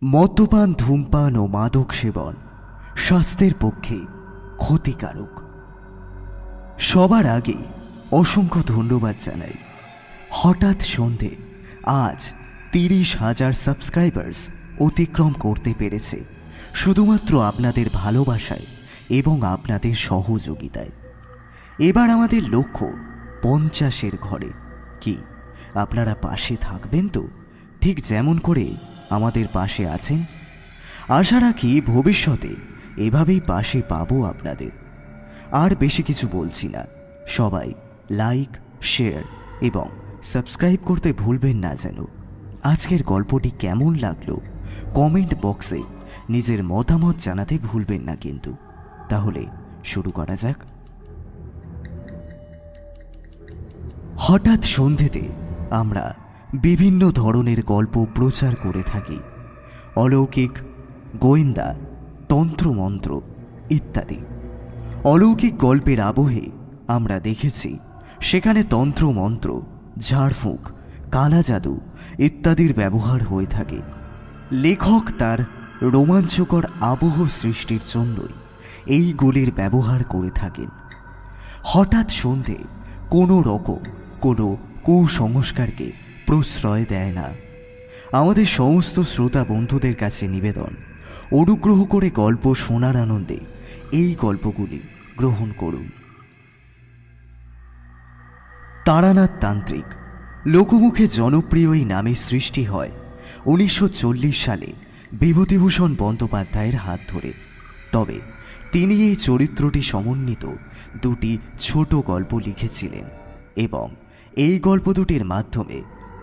মদ্যপান, ধূমপান ও মাদক সেবন স্বাস্থ্যের পক্ষে ক্ষতিকারক। সবার আগে অসংখ্য ধন্যবাদ জানাই। হঠাৎ সন্ধে আজ 30,000 সাবস্ক্রাইবার্স অতিক্রম করতে পেরেছে শুধুমাত্র আপনাদের ভালোবাসায় এবং আপনাদের সহযোগিতায়। এবার আমাদের লক্ষ্য 50-এর ঘরে। কি আপনারা পাশে থাকবেন তো, ঠিক যেমন করে আমাদের পাশে আছেন? আশা রাখি ভবিষ্যতে এভাবেই পাশে পাবো আপনাদের। আর বেশি কিছু বলছি না, সবাই লাইক, শেয়ার এবং সাবস্ক্রাইব করতে ভুলবেন না যেন। আজকের গল্পটি কেমন লাগলো কমেন্ট বক্সে নিজের মতামত জানাতে ভুলবেন না কিন্তু। তাহলে শুরু করা যাক। হঠাৎ সন্ধেতে আমরা বিভিন্ন ধরনের গল্প প্রচার করে থাকি। অলৌকিক, গোয়েন্দা, তন্ত্রমন্ত্র ইত্যাদি। অলৌকিক গল্পের আবহে আমরা দেখেছি সেখানে তন্ত্রমন্ত্র, ঝাড়ফুঁক, কালা জাদু ইত্যাদির ব্যবহার হয়ে থাকে। লেখক তার রোমাঞ্চকর আবহ সৃষ্টির জন্যই এইগুলির ব্যবহার করে থাকেন। হঠাৎ সন্ধে কোনো রকম কোনো কুসংস্কারকে প্রশ্রয় দেয় না। আমাদের সমস্ত শ্রোতা বন্ধুদের কাছে নিবেদন, অনুগ্রহ করে গল্প শোনার আনন্দে এই গল্পগুলি গ্রহণ করুন। তারানাথ তান্ত্রিক লোকমুখে জনপ্রিয় এই নামের সৃষ্টি হয় 1940 সালে বিভূতিভূষণ বন্দ্যোপাধ্যায়ের হাত ধরে। তবে তিনি এই চরিত্রটি সমন্বিত দুটি ছোট গল্প লিখেছিলেন এবং এই গল্প দুটির মাধ্যমে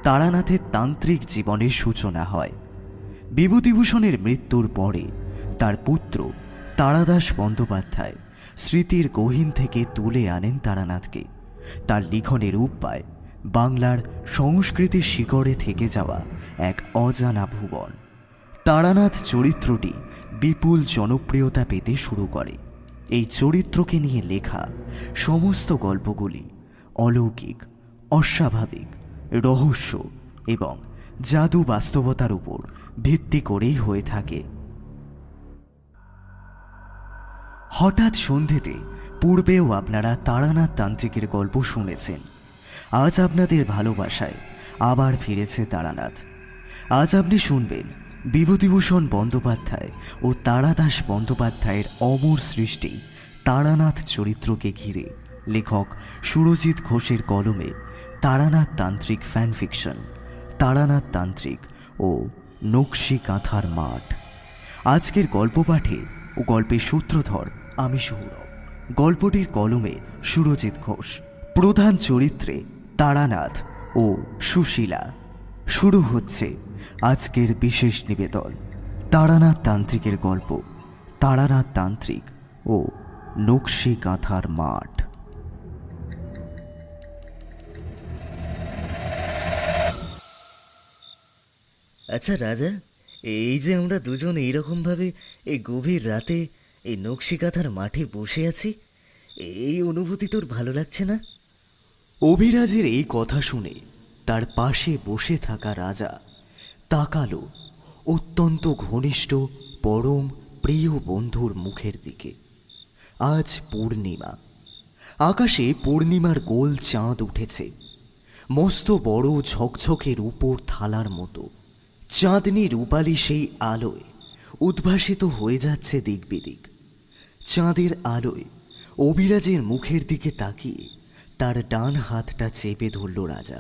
তারানাথের তান্ত্রিক জীবনের সূচনা হয়। বিভূতিভূষণের মৃত্যুর পরে তার পুত্র তারাদাস বন্দ্যোপাধ্যায় স্মৃতির গহীন থেকে তুলে আনেন তারানাথকে। তার লিখনের রূপ পায় বাংলার সংস্কৃতির শিকড়ে থেকে যাওয়া এক অজানা ভুবন। তারানাথ চরিত্রটি বিপুল জনপ্রিয়তা পেতে শুরু করে। এই চরিত্রকে নিয়ে লেখা সমস্ত গল্পগুলি অলৌকিক, অস্বাভাবিক, রহস্য এবং জাদু বাস্তবতার উপর ভিত্তি করেই হয়ে থাকে। হঠাৎ সন্ধেতে পূর্বেও আপনারা তারানাথ তান্ত্রিকের গল্প শুনেছেন। আজ আপনাদের ভালোবাসায় আবার ফিরেছে তারানাথ। আজ আপনি শুনবেন বিভূতিভূষণ বন্দ্যোপাধ্যায় ও তারাদাস বন্দ্যোপাধ্যায়ের অমর সৃষ্টি তারানাথ চরিত্রকে ঘিরে লেখক সুরজিৎ ঘোষের কলমে তারানাথ তান্ত্রিক ফ্যান ফিকশন, তারানাথ তান্ত্রিক ও নকশি কাঁথার মাঠ। আজকের গল্প পাঠে ও গল্পের সূত্রধর আমি সৌরভ। গল্পটির কলমে সুরজিৎ ঘোষ। প্রধান চরিত্রে তারানাথ ও সুশীলা। শুরু হচ্ছে আজকের বিশেষ নিবেদন, তারানাথ তান্ত্রিকের গল্প তারানাথ তান্ত্রিক ও নকশি কাঁথার মাঠ। আচ্ছা রাজা, এই যে আমরা দুজন এইরকমভাবে এই গভীর রাতে এই নকশি কাঁথার মাঠে বসে আছি, এই অনুভূতি তোর ভালো লাগছে না? অভিরাজের এই কথা শুনে তার পাশে বসে থাকা রাজা তাকালো অত্যন্ত ঘনিষ্ঠ পরম প্রিয় বন্ধুর মুখের দিকে। আজ পূর্ণিমা। আকাশে পূর্ণিমার গোল চাঁদ উঠেছে, মস্ত বড় ঝকঝকে রূপোর থালার মতো। চাঁদনি রূপালি সেই আলোয় উদ্ভাসিত হয়ে যাচ্ছে দিক বিদিক। চাঁদের আলোয় অভিরাজের মুখের দিকে তাকিয়ে তার ডান হাতটা চেপে ধরল রাজা।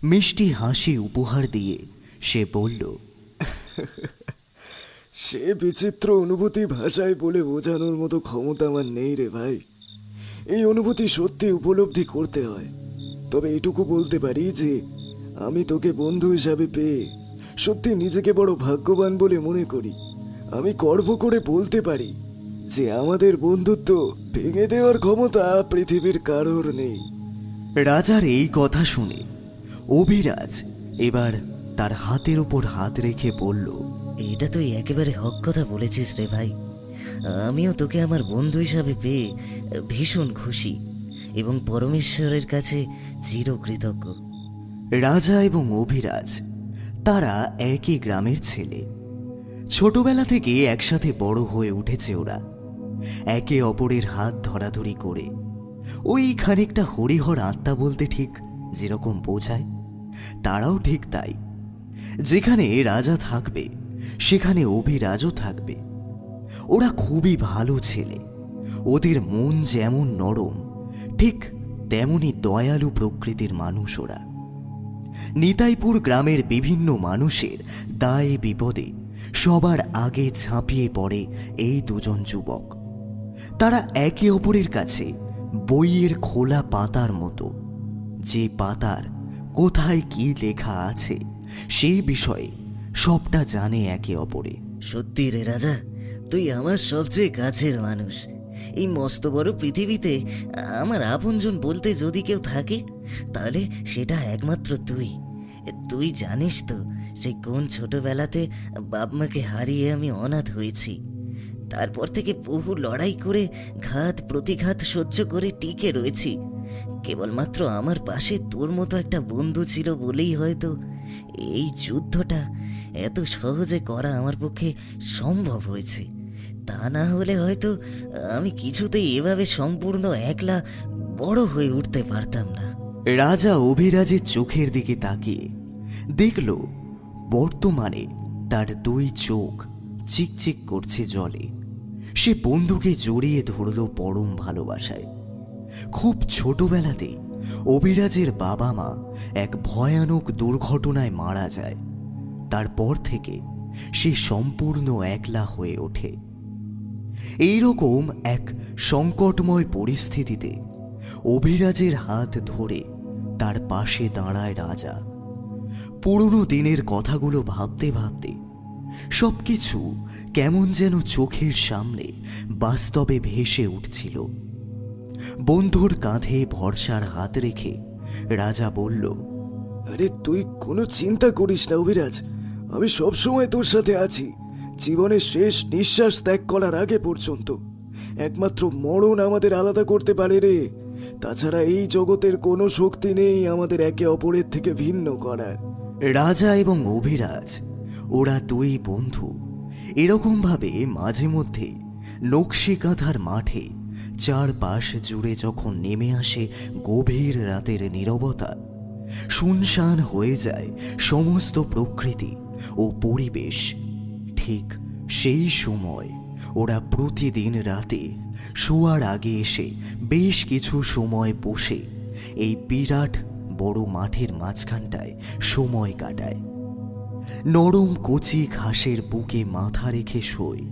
মিষ্টি হাসি উপহার দিয়ে সে বলল, সে বিচিত্র অনুভূতি ভাষায় বলে বোঝানোর মতো ক্ষমতা আমার নেই রে ভাই। এই অনুভূতি সত্যি উপলব্ধি করতে হয়। তবে এটুকু বলতে পারি যে আমি তোকে বন্ধু হিসাবে পেয়ে সত্যি নিজেকে বড় ভাগ্যবান বলে মনে করি। আমি গর্ব করে বলতে পারি যে আমাদের বন্ধুত্ব ভেঙে দেওয়ার ক্ষমতা পৃথিবীর কারোর নেই। রাজার এই কথা শুনে অভিরাজ এবার তার হাতের ওপর হাত রেখে বলল, এটা তুই একেবারে হক কথা বলেছিস রে ভাই। আমিও তোকে আমার বন্ধু হিসাবে পেয়ে ভীষণ খুশি এবং পরমেশ্বরের কাছে চিরকৃতজ্ঞ। রাজা এবং অভিরাজ তারা একই গ্রামের ছেলে। ছোটবেলা থেকে একসাথে বড় হয়ে উঠেছে ওরা, একে অপরের হাত ধরাধরি করে। ওই খানিকটা হরিহর আত্মা বলতে ঠিক যেরকম বোঝায়, তারাও ঠিক তাই। যেখানে রাজা থাকবে সেখানে অভিরাজও থাকবে। ওরা খুবই ভালো ছেলে। ওদের মন যেমন নরম, ঠিক তেমনি দয়ালু প্রকৃতির মানুষ ওরা। নিতাইপুর গ্রামের বিভিন্ন মানুষের দায়ে বিপদে সবার আগে ঝাঁপিয়ে পড়ে এই দুজন যুবক। তারা একে অপরের কাছে বইয়ের খোলা পাতার মতো, যে পাতার কোথায় কি লেখা আছে সেই বিষয়ে সবটা জানে একে অপরে। সত্যি রে রাজা, তুই আমার সবচেয়ে কাছের মানুষ। এই মস্ত বড় পৃথিবীতে আমার আপনজন বলতে যদি কেউ থাকে তাহলে সেটা একমাত্র তুই। তুই জানিস তো সেই কোন ছোটবেলাতে বাপ মাকে হারিয়ে আমি অনাথ হয়েছি। তারপর থেকে বহু লড়াই করে ঘাত প্রতিঘাত সহ্য করে টিকে রয়েছি। কেবলমাত্র আমার পাশে তোর মতো একটা বন্ধু ছিল বলেই হয়তো এই যুদ্ধটা এত সহজে করা আমার পক্ষে সম্ভব হয়েছে। তা না হলে হয়তো আমি কিছুতেই এভাবে সম্পূর্ণ একলা বড় হয়ে উঠতে পারতাম না। রাজা অভিরাজের চোখের দিকে তাকিয়ে দেখল বর্তমানে তার দুই চোখ চিকচিক করছে জলে। সে বন্ধুকে জড়িয়ে ধরল পরম ভালোবাসায়। খুব ছোটবেলাতেই অভিরাজের বাবা মা এক ভয়ানক দুর্ঘটনায় মারা যায়। তারপর থেকে সে সম্পূর্ণ একলা হয়ে ওঠে। এইরকম এক সংকটময় পরিস্থিতিতে অভিরাজের হাত ধরে তার পাশে দাঁড়ায় রাজা। পুরনো দিনের কথাগুলো ভাবতে ভাবতে সবকিছু কেমন যেন চোখের সামনে বাস্তবে ভেসে উঠছিল। বন্ধুর কাঁধে ভরসার হাত রেখে রাজা বলল, আরে তুই কোনো চিন্তা করিস না অভিরাজ, আমি সবসময় তোর সাথে আছি। জীবনের শেষ নিঃশ্বাস ত্যাগ করার আগে পর্যন্ত। একমাত্র মরণ আমাদের আলাদা করতে পারে রে। তাছাড়া এই জগতের কোনো শক্তি নেই আমাদের একে অপরের থেকে ভিন্ন করার। রাজা এবং অভিরাজ ওরা দুই বন্ধু এরকমভাবে মাঝে মধ্যে নকশিকাঁথার মাঠে চারপাশ জুড়ে যখন নেমে আসে গভীর রাতের নীরবতা, শুনশান হয়ে যায় সমস্ত প্রকৃতি ও পরিবেশ, ঠিক সেই সময় ওরা প্রতিদিন রাতে শোয়ার আগে এসে বেশ কিছু সময় বসে এই বিরাট বড় মাঠের মাঝখানটায় সময় কাটায়। নরম কচি ঘাসের বুকে মাথা রেখে শোয়।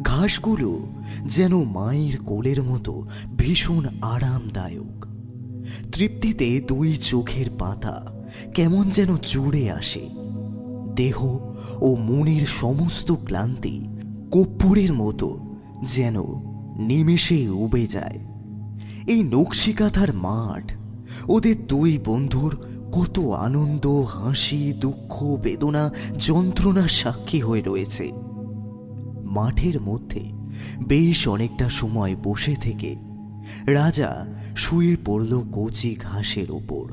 ঘাসগুলো যেন মায়ের কোলের মতো ভীষণ আরামদায়ক। তৃপ্তিতে দুই চোখের পাতা কেমন যেন জুড়ে আসে। দেহ ও মনের সমস্ত ক্লান্তি কর্পূরের মতো যেন নিমেষেই উবে যায়। এই নকশিকাঁথার মাঠ ওদের দুই বন্ধুর কত আনন্দ, হাসি, দুঃখ, বেদনা, যন্ত্রণার সাক্ষী হয়ে রয়েছে। মাঠের মধ্যে বেশ অনেকটা সময় বসে থেকে রাজা শুয়ে পড়ল কচি ঘাসের ওপর।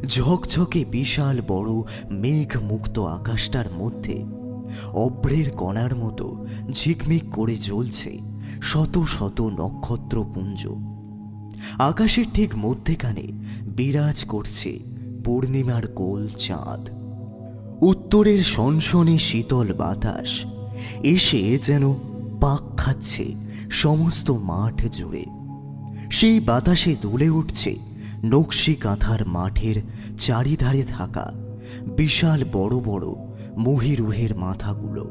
ঝকঝকে বিশাল বড় মেঘমুক্ত আকাশটার মধ্যে অভ্রের কণার মতো ঝিকমিক করে জ্বলছে শত শত নক্ষত্রপুঞ্জ। আকাশের ঠিক মধ্যেখানে বিরাজ করছে পূর্ণিমার গোল চাঁদ। উত্তরের সনসনে শীতল বাতাস এসে যেন পাক খাচ্ছে সমস্ত মাঠ জুড়ে। সেই বাতাসে দুলে উঠছে নকশিকাঁথার মাঠের চারিধারে থাকা বিশাল বড় বড় মহিরুহের মাথাগুলো।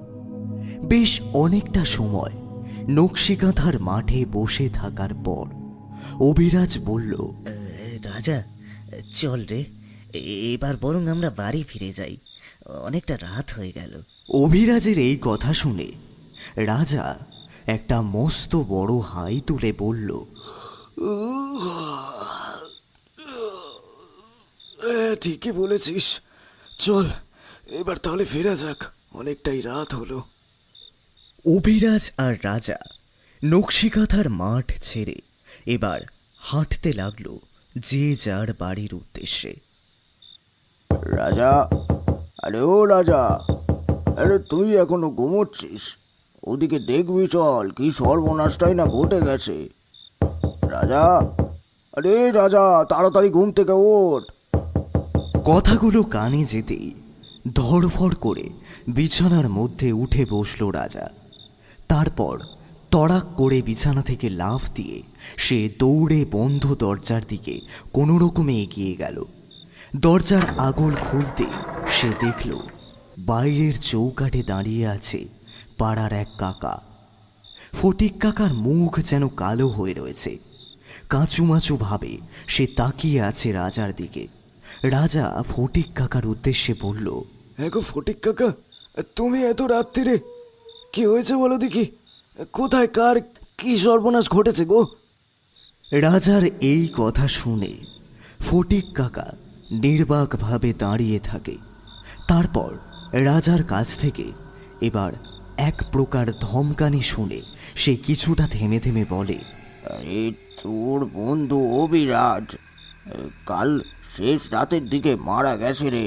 বেশ অনেকটা সময় নকশিকাঁথার মাঠে বসে থাকার পর অভিরাজ বলল, রাজা চল রে, এবার বরং আমরা বাড়ি ফিরে যাই, অনেকটা রাত হয়ে গেল। অভিরাজের এই কথা শুনে রাজা একটা মস্ত বড় হাই তুলে বলল, ঠিকই বলেছিস, চল এবার তাহলে ফেরা যাক, অনেকটাই রাত হলো। অভিরাজ আর রাজা নকশিকাঁথার মাঠ ছেড়ে এবার হাঁটতে লাগলো যে যার বাড়ির উদ্দেশ্যে। রাজা, আরে ও রাজা, আরে তুই এখনো ঘুমোচ্ছিস? ওদিকে দেখবি চল, কি সর্বনাশটাই না ঘটে গেছে। রাজা, আরে রাজা, তাড়াতাড়ি ঘুম থেকে ওঠ। কথাগুলো কানে যেতেই ধড়ফড় করে বিছানার মধ্যে উঠে বসল রাজা। তারপর তড়াক করে বিছানা থেকে লাফ দিয়ে সে দৌড়ে বন্ধ দরজার দিকে কোনো রকমে এগিয়ে গেল। দরজার আগল খুলতে সে দেখল বাইরের চৌকাঠে দাঁড়িয়ে আছে পাড়ার এক কাকা। ফটিক কাকার মুখ যেন কালো হয়ে রয়েছে। কাঁচুমাচু ভাবে সে তাকিয়ে আছে রাজার দিকে। রাজা ফটিক কাকার উদ্দেশ্যে বলল, গো ফটিক কাকা, তুমি এত রাত্রিরে, কি হয়েছে বলো দেখি? কোথায় কার কি সর্বনাশ ঘটেছে গো? রাজার এই কথা শুনে ফটিক কাকা নির্বাকভাবে দাঁড়িয়ে থাকে। তারপর রাজার কাছ থেকে এবার এক প্রকার ধমকানি শুনে সে কিছুটা থেমে থেমে বলে, আরে তোর বন্ধু অভিরাজ কাল শেষ রাতের দিকে মারা গেছে রে।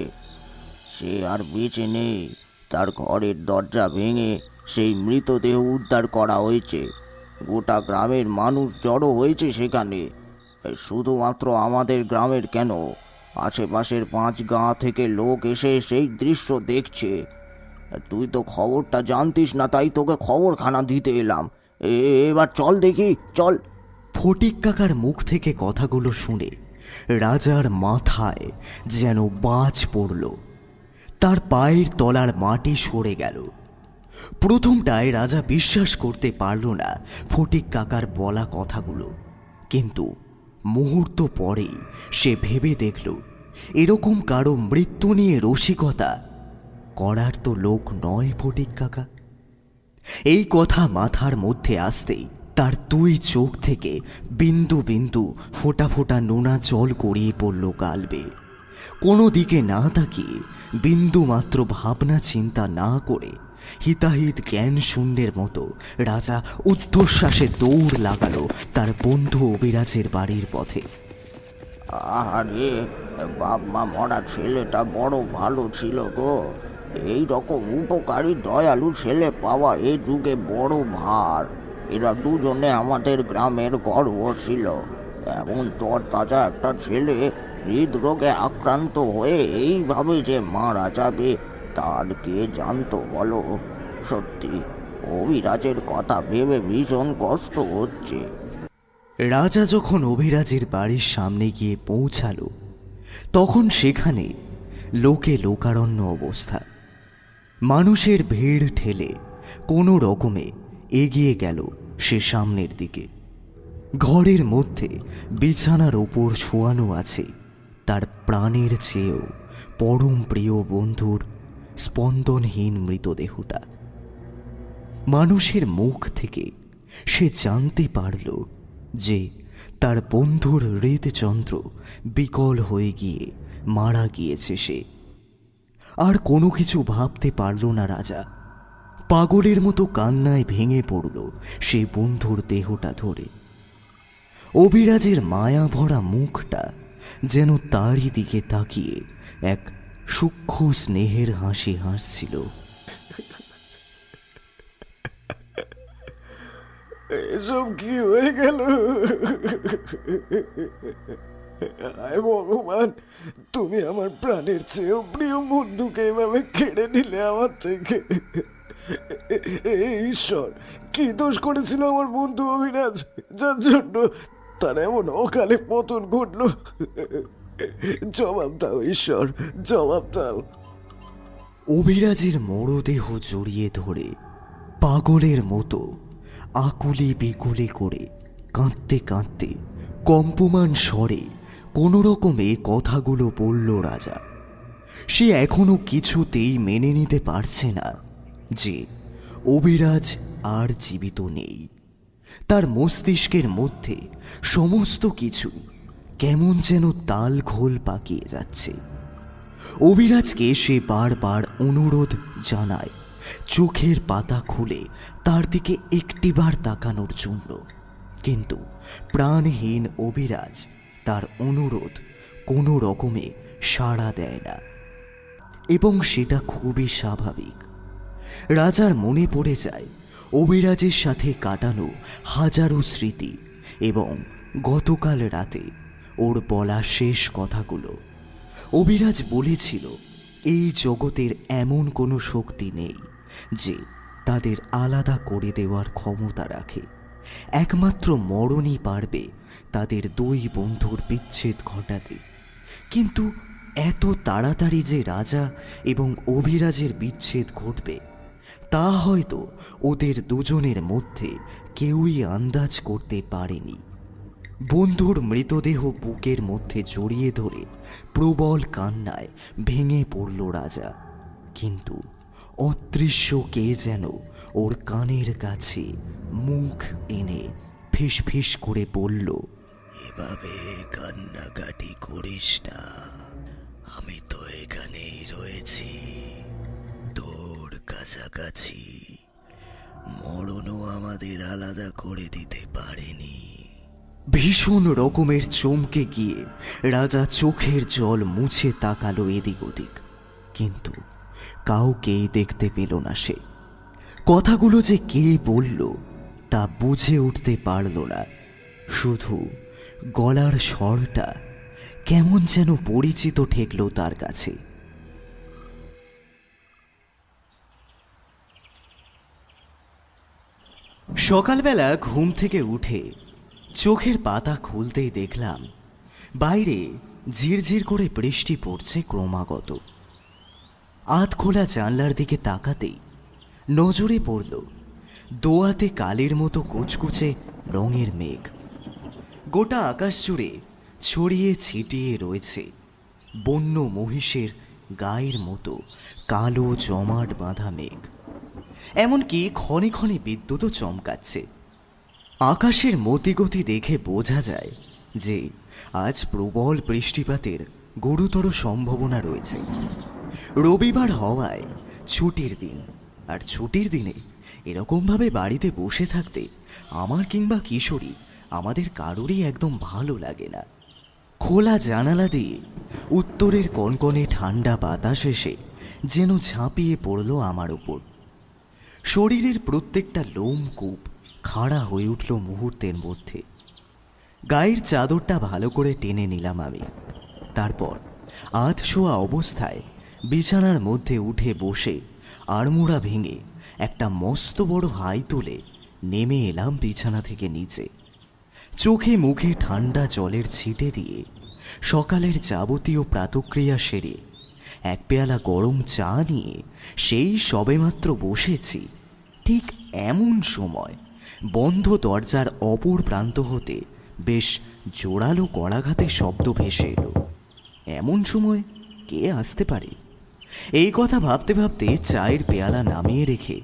সে আর বেঁচে নেই। তার ঘরের দরজা ভেঙে সেই মৃতদেহ উদ্ধার করা হয়েছে। গোটা গ্রামের মানুষ জড়ো হয়েছে সেখানে। শুধুমাত্র আমাদের গ্রামের কেন, আশেপাশের 5 গাঁ থেকে লোক এসে সেই দৃশ্য দেখছে। তুই তো খবরটা জানতিস না, তাই তোকে খবরখানা দিতে এলাম। এবার চল দেখি, চল। ফটিক কাকার মুখ থেকে কথাগুলো শুনে রাজার মাথায় যেন বাজ পড়ল। তার পায়ের তলার মাটি সরে গেল। প্রথমটায় রাজা বিশ্বাস করতে পারল না ফটিক কাকার বলা কথাগুলো, কিন্তু মুহূর্ত পরেই সে ভেবে দেখল এরকম কারো মৃত্যু নিয়ে রসিকতা করার তো লোক নয় ফটিক কাকা। এই কথা মাথার মধ্যে আসতেই তার 2 চোখ থেকে বিন্দু বিন্দু ফোঁটা ফোঁটা নোনা জল গড়িয়ে পড়ল গাল বেয়ে। কোনো দিকে না তাকিয়ে, বিন্দু মাত্র ভাবনা চিন্তা না করে হিতাহিত জ্ঞান শূন্যের মতো রাজা ঊর্ধ্বশ্বাসে দৌড় লাগালো তার বন্ধু অভিরাজের বাড়ির পথে। আরে বাপ মা মরা ছেলেটা বড় ভালো ছিল গো। এই রকম উপকারী দয়ালু ছেলে পাওয়া এ যুগে বড় ভার। এরা দুজনে আমাদের গ্রামের গর্ব ছিল। এমন তরতাজা একটা ছেলে হৃদরোগে আক্রান্ত হয়ে এইভাবে যে মারা যাবে তার কে জানতো বলো? সত্যি অভিরাজের কথা ভেবে ভীষণ কষ্ট হচ্ছে। রাজা যখন অভিরাজের বাড়ির সামনে গিয়ে পৌঁছালো তখন সেখানে লোকে লোকারণ্য অবস্থা। মানুষের ভিড় ঠেলে কোনো রকমে এগিয়ে গেল সে সামনের দিকে। ঘরের মধ্যে বিছানার ওপর শোয়ানো আছে তার প্রাণের চেয়েও পরম প্রিয় বন্ধুর স্পন্দনহীন মৃতদেহটা। মানুষের মুখ থেকে সে জানতে পারল যে তার বন্ধুর হৃদযন্ত্র বিকল হয়ে গিয়ে মারা গিয়েছে সে। আর কোনো কিছু ভাবতে পারল না রাজা। পাগলের মতো কান্নায় ভেঙে পড়ল সে বন্ধুর দেহটা ধরে। অভিরাজের মায়া ভরা মুখটা যেন তারই দিকে তাকিয়ে এক সূক্ষ্ম স্নেহের হাসি হাসছিল। এসব কি হয়ে গেল? হায় ভগবান, তুমি আমার প্রাণের চেয়েও প্রিয় বন্ধুকে এভাবে কেড়ে নিলে আমার থেকে। ঈশ্বর, কি দোষ করেছিল আমার বন্ধু অভিরাজ, যার জন্য তার এমন অকালে পতন ঘটলো? জবাব দাও ঈশ্বর, জবাব দাও। অভিরাজের মরদেহ জড়িয়ে ধরে পাগলের মতো আকুলি বিকুলি করে কাঁদতে কাঁদতে কম্পমান স্বরে কোনো রকমে কথাগুলো বলল রাজা। সে এখনো কিছুতেই মেনে নিতে পারছে না যে অভিরাজ আর জীবিত নেই। তার মস্তিষ্কের মধ্যে সমস্ত কিছু কেমন যেন তাল ঘোল পাকিয়ে যাচ্ছে। অভিরাজকে সে বারবার অনুরোধ জানায় চোখের পাতা খুলে তার দিকে একটিবার তাকানোর জন্য, কিন্তু প্রাণহীন অভিরাজ তার অনুরোধ কোনো রকমে সাড়া দেয় না, এবং সেটা খুবই স্বাভাবিক। রাজার মনে পড়ে যায় অভিরাজের সাথে কাটানো হাজারো স্মৃতি এবং গতকাল রাতে ওর বলা শেষ কথাগুলো। অভিরাজ বলেছিল এই জগতের এমন কোনো শক্তি নেই যে তাদের আলাদা করে দেওয়ার ক্ষমতা রাখে। একমাত্র মরণই পারবে তাদের দুই বন্ধুর বিচ্ছেদ ঘটাতে। কিন্তু এত তাড়াতাড়ি যে রাজা এবং অভিরাজের বিচ্ছেদ ঘটবে তা হয়তো ওদের দুজনের মধ্যে কেউই আন্দাজ করতে পারেনি। বন্ধুর মৃতদেহ বুকের মধ্যে জড়িয়ে ধরে প্রবল কান্নায় ভেঙে পড়ল রাজা, কিন্তু অদৃশ্য কে যেন ওর কানের কাছে মুখ এনে ফিস ফিস করে বলল, এভাবে কান্নাকাটি করিস না, আমি তো এখানেই রয়েছি, তোর কাছাকাছি। মরণও আমাদের আলাদা করে দিতে পারেনি। ভীষণ রকমের চমকে গিয়ে রাজা চোখের জল মুছে তাকালো এদিক ওদিক, কিন্তু কাউকেই দেখতে পেল না সে। কথাগুলো যে কে বলল তা বুঝে উঠতে পারল না, শুধু গলার স্বরটা কেমন যেন পরিচিত ঠেকল তার কাছে। সকালবেলা ঘুম থেকে উঠে চোখের পাতা খুলতেই দেখলাম বাইরে ঝিরঝির করে বৃষ্টি পড়ছে ক্রমাগত। আধ খোলা জানলার দিকে তাকাতেই নজরে পড়ল দোয়াতে কালের মতো কুচকুচে রঙের মেঘ। গোটা আকাশ জুড়ে ছড়িয়ে ছিটিয়ে রয়েছে বন্য মহিষের গায়ের মতো কালো জমাট বাঁধা মেঘ। এমনকি ক্ষণে ক্ষণে বিদ্যুৎও চমকাচ্ছে। আকাশের মতিগতি দেখে বোঝা যায় যে আজ প্রবল বৃষ্টিপাতের গুরুতর সম্ভাবনা রয়েছে। রবিবার হওয়ায় ছুটির দিন, আর ছুটির দিনে এরকমভাবে বাড়িতে বসে থাকতে আমার কিংবা কিশোরী আমাদের কারোরই একদম ভালো লাগে না। খোলা জানালা দিয়ে উত্তরের কনকনে ঠান্ডা বাতাস এসে যেন ঝাঁপিয়ে পড়ল আমার উপর। শরীরের প্রত্যেকটা লোমকূপ খাড়া হয়ে উঠল মুহূর্তের মধ্যে। গায়ের চাদরটা ভালো করে টেনে নিলাম আমি। তারপর আধ শোয়া অবস্থায় বিছানার মধ্যে উঠে বসে আড়মোড়া ভেঙে একটা মস্ত বড় হাই তুলে নেমে এলাম বিছানা থেকে নিচে। চোখে মুখে ঠান্ডা জলের ছিটে দিয়ে সকালের যাবতীয় প্রাতক্রিয়া সেরে এক পেয়ালা গরম চা নিয়ে সেই সবেমাত্র বসেছি, ঠিক এমন সময় বন্ধ দরজার অপর প্রান্ত হতে বেশ জোরালো কড়াঘাতের শব্দ ভেসে এলো। এমন সময় কে আসতে পারে? এই কথা ভাবতে ভাবতে চায়ের পেয়ালা নামিয়ে রেখে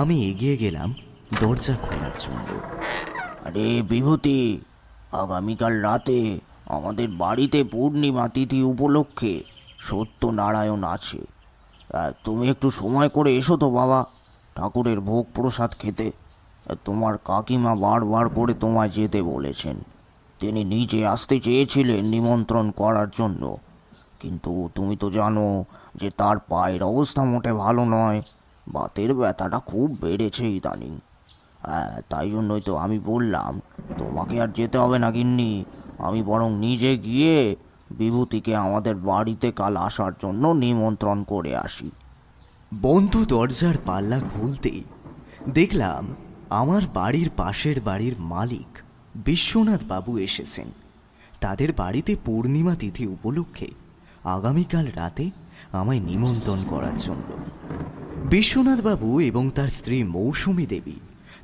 আমি এগিয়ে গেলাম দরজা খোলার জন্য। আরে বিভূতি, আগামীকাল রাতে আমাদের বাড়িতে পূর্ণিমা তিথি উপলক্ষে সত্যনারায়ণ আছে। তুমি একটু সময় করে এসো তো বাবা, ঠাকুরের ভোগ প্রসাদ খেতে। তোমার কাকিমা বারবার করে তোমায় যেতে বলেছেন। তিনি নিজে আসতে চেয়েছিলেন নিমন্ত্রণ করার জন্য, কিন্তু তুমি তো জানো যে তার পায়ের অবস্থা মোটে ভালো নয়। বাতের ব্যথাটা খুব বেড়েছে ইদানিং। তাই জন্যই তো আমি বললাম তোমাকে আর যেতে হবে না গিন্নি, আমি বরং নিজে গিয়ে বিভূতিকে আমাদের বাড়িতে কাল আসার জন্য নিমন্ত্রণ করে আসি। বন্ধ দরজার পাল্লা খুলতেই দেখলাম আমার বাড়ির পাশের বাড়ির মালিক বিশ্বনাথ বাবু এসেছেন। তাদের বাড়িতে পূর্ণিমা তিথি উপলক্ষে আগামীকাল রাতে আমায় নিমন্ত্রণ করার জন্য। বিশ্বনাথ বাবু এবং তার স্ত্রী মৌসুমী দেবী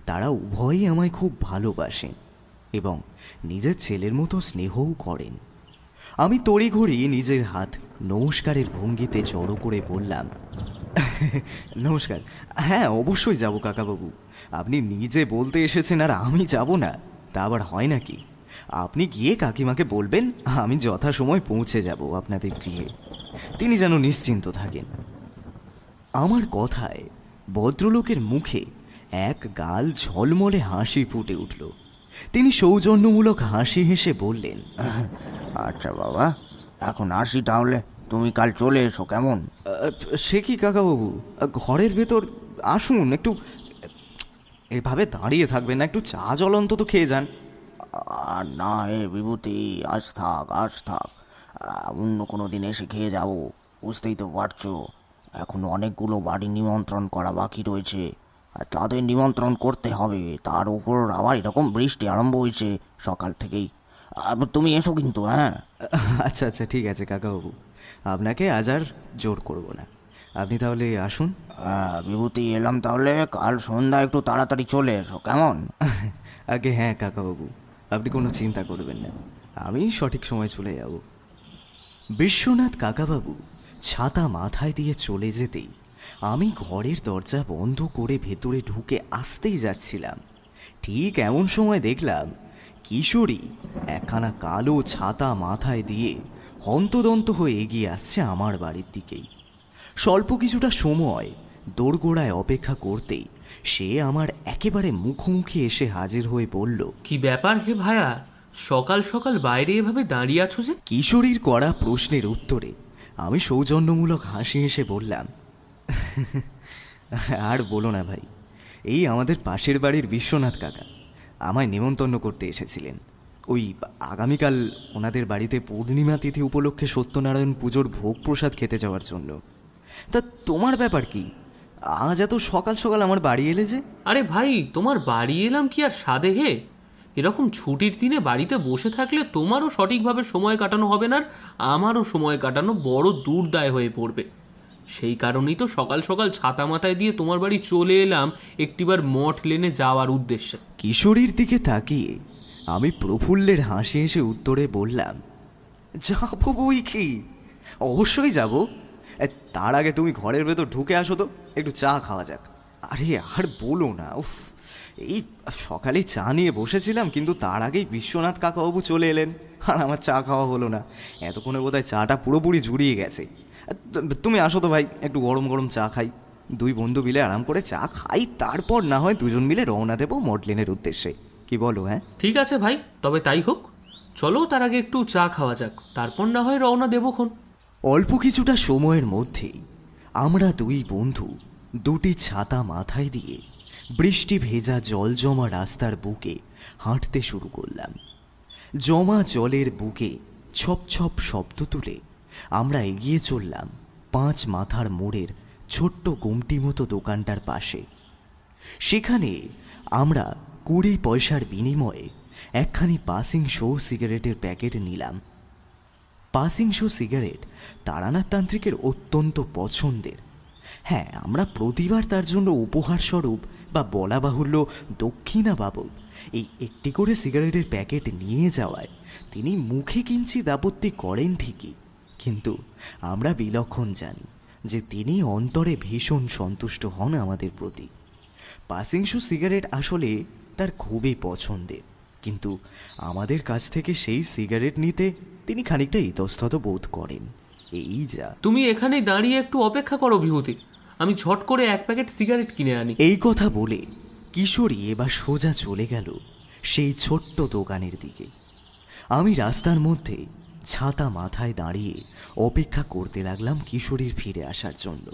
তারা উভয়ই আমায় খুব ভালোবাসেন এবং নিজের ছেলের মতো স্নেহও করেন। আমি তড়িঘড়ি নিজের হাত নমস্কারের ভঙ্গিতে জড়ো করে বললাম, নমস্কার। হ্যাঁ, অবশ্যই যাব কাকাবাবু। আপনি নিজে বলতে এসেছেন আর আমি যাব না, তা আবার হয় নাকি? আপনি গিয়ে কাকিমাকে বলবেন আমি যথাসময় পৌঁছে যাব আপনাদের গৃহে। তিনি যেন নিশ্চিন্ত থাকেন। আমার কথায় ভদ্রলোকের মুখে এক গাল ঝলমলে হাসি ফুটে উঠল। তিনি সৌজন্যমূলক হাসি হেসে বললেন, আচ্ছা বাবা, এখন আসি তাহলে। তুমি কাল চলে এসো, কেমন? সে কি কাকাবাবু, ঘরের ভেতর আসুন। একটু এভাবে দাঁড়িয়ে থাকবেন না, একটু চা জল অন্তত খেয়ে যান। আর না হে বিভূতি, আজ থাক, আজ থাক। অন্য কোনো দিন এসে খেয়ে যাবো। বুঝতেই তো পারছো, এখনো অনেকগুলো বাড়ি নিমন্ত্রণ করা বাকি রয়েছে, আর তাদের নিমন্ত্রণ করতে হবে। তার উপর আবার এরকম বৃষ্টি আরম্ভ হয়েছে সকাল থেকেই। তুমি এসো কিন্তু, হ্যাঁ? আচ্ছা আচ্ছা, ঠিক আছে কাকাবাবু, আপনাকে আজ আর জোর করব না। আপনি তাহলে আসুন। বিভূতি, এলাম তাহলে। কাল সন্ধ্যা একটু তাড়াতাড়ি চলে এসো, কেমন? আগে হ্যাঁ কাকাবাবু, আপনি কোনো চিন্তা করবেন না, আমি সঠিক সময় চলে যাব। বিশ্বনাথ কাকাবাবু ছাতা মাথায় দিয়ে চলে যেতেই আমি ঘরের দরজা বন্ধ করে ভেতরে ঢুকে আসতেই যাচ্ছিলাম। ঠিক এমন সময় দেখলাম কিশোরী একখানা কালো ছাতা মাথায় দিয়ে হন্তদন্ত হয়ে এগিয়ে আসছে আমার বাড়ির দিকেই। স্বল্প কিছুটা সময় দোরগোড়ায় অপেক্ষা করতেই সে আমার একেবারে মুখোমুখি এসে হাজির হয়ে বলল, কি ব্যাপার হে ভায়া, সকাল সকাল বাইরে এভাবে দাঁড়িয়ে আছো যে? কিশোরীর করা প্রশ্নের উত্তরে আমি সৌজন্যমূলক হাসি হেসে বললাম, আর বলো না ভাই, এই আমাদের পাশের বাড়ির বিশ্বনাথ কাকা আমায় নেমন্তন্ন করতে এসেছিলেন। ওই আগামীকাল ওনাদের বাড়িতে পূর্ণিমা তিথি উপলক্ষে সত্যনারায়ণ পুজোর ভোগ প্রসাদ খেতে যাওয়ার জন্য। তা তোমার ব্যাপার কি, আজ এত সকাল সকাল আমার বাড়ি এলে যে? আরে ভাই, তোমার বাড়ি এলাম কি আর সাধে হে? এরকম ছুটির দিনে বাড়িতে বসে থাকলে তোমারও সঠিকভাবে সময় কাটানো হবে না, আর আমারও সময় কাটানো বড় দুর্দায় হয়ে পড়বে। সেই কারণেই তো সকাল সকাল ছাতা মাথায় দিয়ে তোমার বাড়ি চলে এলাম একটিবার মঠ লেনে যাওয়ার উদ্দেশ্যে। কিশোরীর দিকে তাকিয়ে আমি প্রফুল্লের হাসি হেসে উত্তরে বললাম, যাবো বই কি, অবশ্যই যাব। তার আগে তুমি ঘরের ভেতর ঢুকে আসো তো, একটু চা খাওয়া যাক। আরে আর বলো না, উফ, এই সকালে চা নিয়ে বসেছিলাম, কিন্তু তার আগেই বিশ্বনাথ কাকাবাবু চলে এলেন আর আমার চা খাওয়া হলো না। এতক্ষণে বোধহয় চাটা পুরোপুরি জুড়িয়ে গেছে। তুমি আসো তো ভাই, একটু গরম গরম চা খাই। দুই বন্ধু মিলে আরাম করে চা খাই, তারপর না হয় দুজন মিলে রওনা দেবো মডলেনের উদ্দেশ্যে। কি বলো? হ্যাঁ ঠিক আছে ভাই, তবে তাই হোক। চলো তার আগে একটু চা খাওয়া যাক, তারপর না হয় রওনা দেবোক্ষণ। অল্প কিছুটা সময়ের মধ্যেই আমরা দুই বন্ধু দুটি ছাতা মাথায় দিয়ে বৃষ্টি ভেজা জল জমা রাস্তার বুকে হাঁটতে শুরু করলাম। জমা জলের বুকে ছপ ছপ শব্দ তুলে আমরা এগিয়ে চললাম 5 মাথার মোড়ের ছোট্ট গুমটি মতো দোকানটার পাশে। সেখানে আমরা 20 পয়সার বিনিময়ে একখানি পাসিং শো সিগারেটের প্যাকেট নিলাম। পাসিং শো সিগারেট তারানাথ তান্ত্রিকের অত্যন্ত পছন্দের। হ্যাঁ, আমরা প্রতিবার তার জন্য উপহার স্বরূপ বা বলা বাহুল্য দক্ষিণা বাবদ এই একটি করে সিগারেটের প্যাকেট নিয়ে যাওয়ায় তিনি মুখে কিঞ্চিৎ আপত্তি করেন ঠিকই, কিন্তু আমরা বিলক্ষণ জানি যে তিনি অন্তরে ভীষণ সন্তুষ্ট হন আমাদের প্রতি। পাসিং শো সিগারেট আসলে তার খুবই পছন্দের, কিন্তু আমাদের কাছ থেকে সেই সিগারেট নিতে তিনি খানিকটা ইতস্তত বোধ করেন। এই যা। তুমি এখানেই দাঁড়িয়ে একটু অপেক্ষা করো বিভূতি, আমি ঝট করে 1 প্যাকেট সিগারেট কিনে আনি। এই কথা বলে কিশোরী এবার সোজা চলে গেল সেই ছোট্ট দোকানের দিকে। আমি রাস্তার মধ্যে ছাতা মাথায় দাঁড়িয়ে অপেক্ষা করতে লাগলাম কিশোরীর ফিরে আসার জন্য।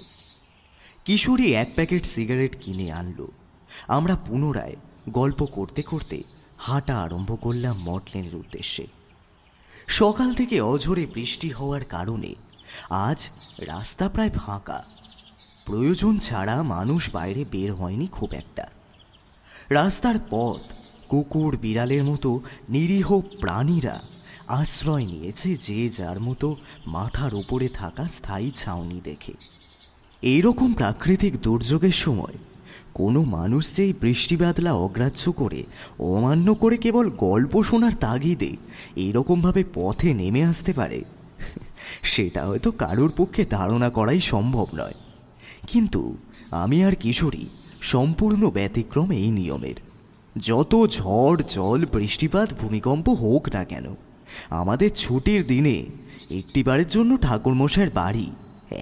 কিশোরী 1 প্যাকেট সিগারেট কিনে আনলো। আমরা পুনরায় গল্প করতে করতে হাঁটা আরম্ভ করলাম মডলেনের উদ্দেশ্যে। সকাল থেকে অঝোরে বৃষ্টি হওয়ার কারণে আজ রাস্তা প্রায় ফাঁকা। প্রয়োজন ছাড়া মানুষ বাইরে বের হয়নি খুব একটা। রাস্তার পথ কুকুর বিড়ালের মতো নিরীহ প্রাণীরা আশ্রয় নিয়েছে যে যার মতো মাথার উপরে থাকা স্থায়ী ছাউনি দেখে। এইরকম প্রাকৃতিক দুর্যোগের সময় কোনো মানুষ যেই বৃষ্টি বাদলা অগ্রাহ্য করে অমান্য করে কেবল গল্প শোনার তাগিদে এইরকমভাবে পথে নেমে আসতে পারে, সেটা হয়তো কারোর পক্ষে ধারণা করাই সম্ভব নয়। কিন্তু আমি আর কিশোরী সম্পূর্ণ ব্যতিক্রম এই নিয়মের। যত ঝড় জল বৃষ্টিপাত ভূমিকম্প হোক না কেন, আমাদের ছুটির দিনে একটিবারের জন্য ঠাকুরমশাইয়ের বাড়ি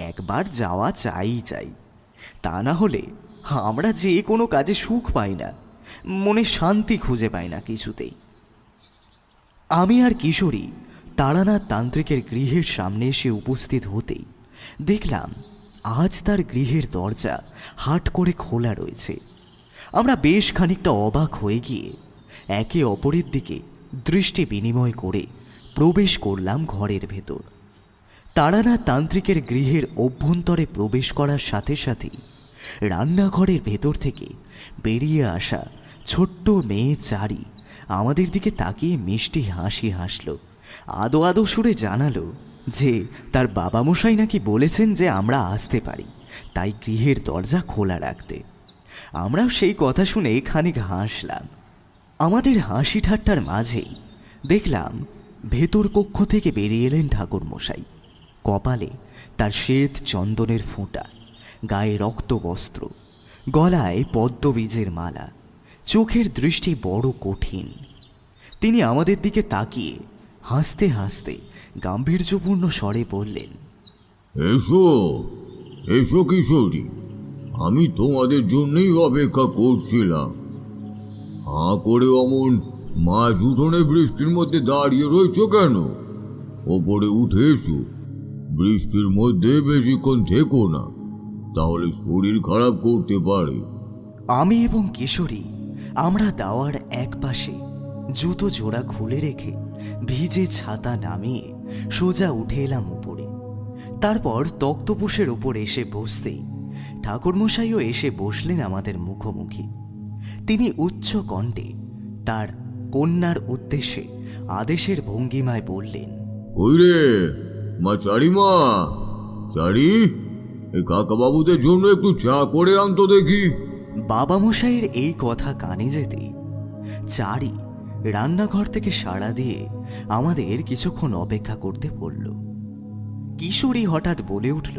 একবার যাওয়া চাই। তা না হলে আমরা যে কোনো কাজে সুখ পাই না, মনে শান্তি খুঁজে পাই না কিছুতেই। আমি আর কিশোরী তারানাথ তান্ত্রিকের গৃহের সামনে এসে উপস্থিত হতেই দেখলাম আজ তার গৃহের দরজা হাট করে খোলা রয়েছে। আমরা বেশ খানিকটা অবাক হয়ে গিয়ে একে অপরের দিকে দৃষ্টি বিনিময় করে প্রবেশ করলাম ঘরের ভেতর। তারানাথ তান্ত্রিকের গৃহের অভ্যন্তরে প্রবেশ করার সাথে সাথেই রান্নাঘরের ভেতর থেকে বেরিয়ে আসা ছোট্ট মেয়ে চারি আমাদের দিকে তাকিয়ে মিষ্টি হাসি হাসল। আদো আদো সুরে জানালো যে তার বাবামশাই নাকি বলেছেন যে আমরা আসতে পারি, তাই গৃহের দরজা খোলা রাখতে। আমরাও সেই কথা শুনে খানিক হাসলাম। আমাদের হাসি ঠাট্টার মাঝেই দেখলাম ভেতর কক্ষ থেকে বেরিয়ে এলেন ঠাকুরমশাই। কপালে তার শ্বেত চন্দনের ফোঁটা, গায়ে রক্ত বস্ত্র, গলায় পদ্মবীজের মালা, চোখের দৃষ্টি বড় কঠিন। তিনি আমাদের দিকে তাকিয়ে হাসতে হাসতে গাম্ভীর্যপূর্ণ স্বরে বললেন, এসো এসো কিশোরী, আমি তোমাদের জন্যই অপেক্ষা করছিলাম। হাঁ করে অমন মাছ উঠোনে বৃষ্টির মধ্যে দাঁড়িয়ে রয়েছো কেন? ওপরে উঠে এসো, বৃষ্টির মধ্যে বেশিক্ষণ থেকো না, তাহলে শরীর খারাপ করতে পারে। আমি এবং কিশোরী আমরা দাওয়ার এক পাশে জুতো জোড়া খুলে রেখে ভিজে ছাতা নামিয়ে সোজা উঠে এলাম উপরে। তারপর তক্তপোষের ওপর এসে বসতেই ঠাকুরমশাইও এসে বসলেন আমাদের মুখোমুখি। তিনি উচ্চ কণ্ঠে তার কন্যার উদ্দেশ্যে আদেশের ভঙ্গিমায় বললেন, ওই রে মা চারিমা, চারি, এই কাকাবাবুদের জন্য একটু চা করে আনতো দেখি। বাবামশাইয়ের এই কথা কানে যেতেই চারি রান্নাঘর থেকে সাড়া দিয়ে আমাদের কিছুক্ষণ অপেক্ষা করতে বলল। কিশোরী হঠাৎ বলে উঠল,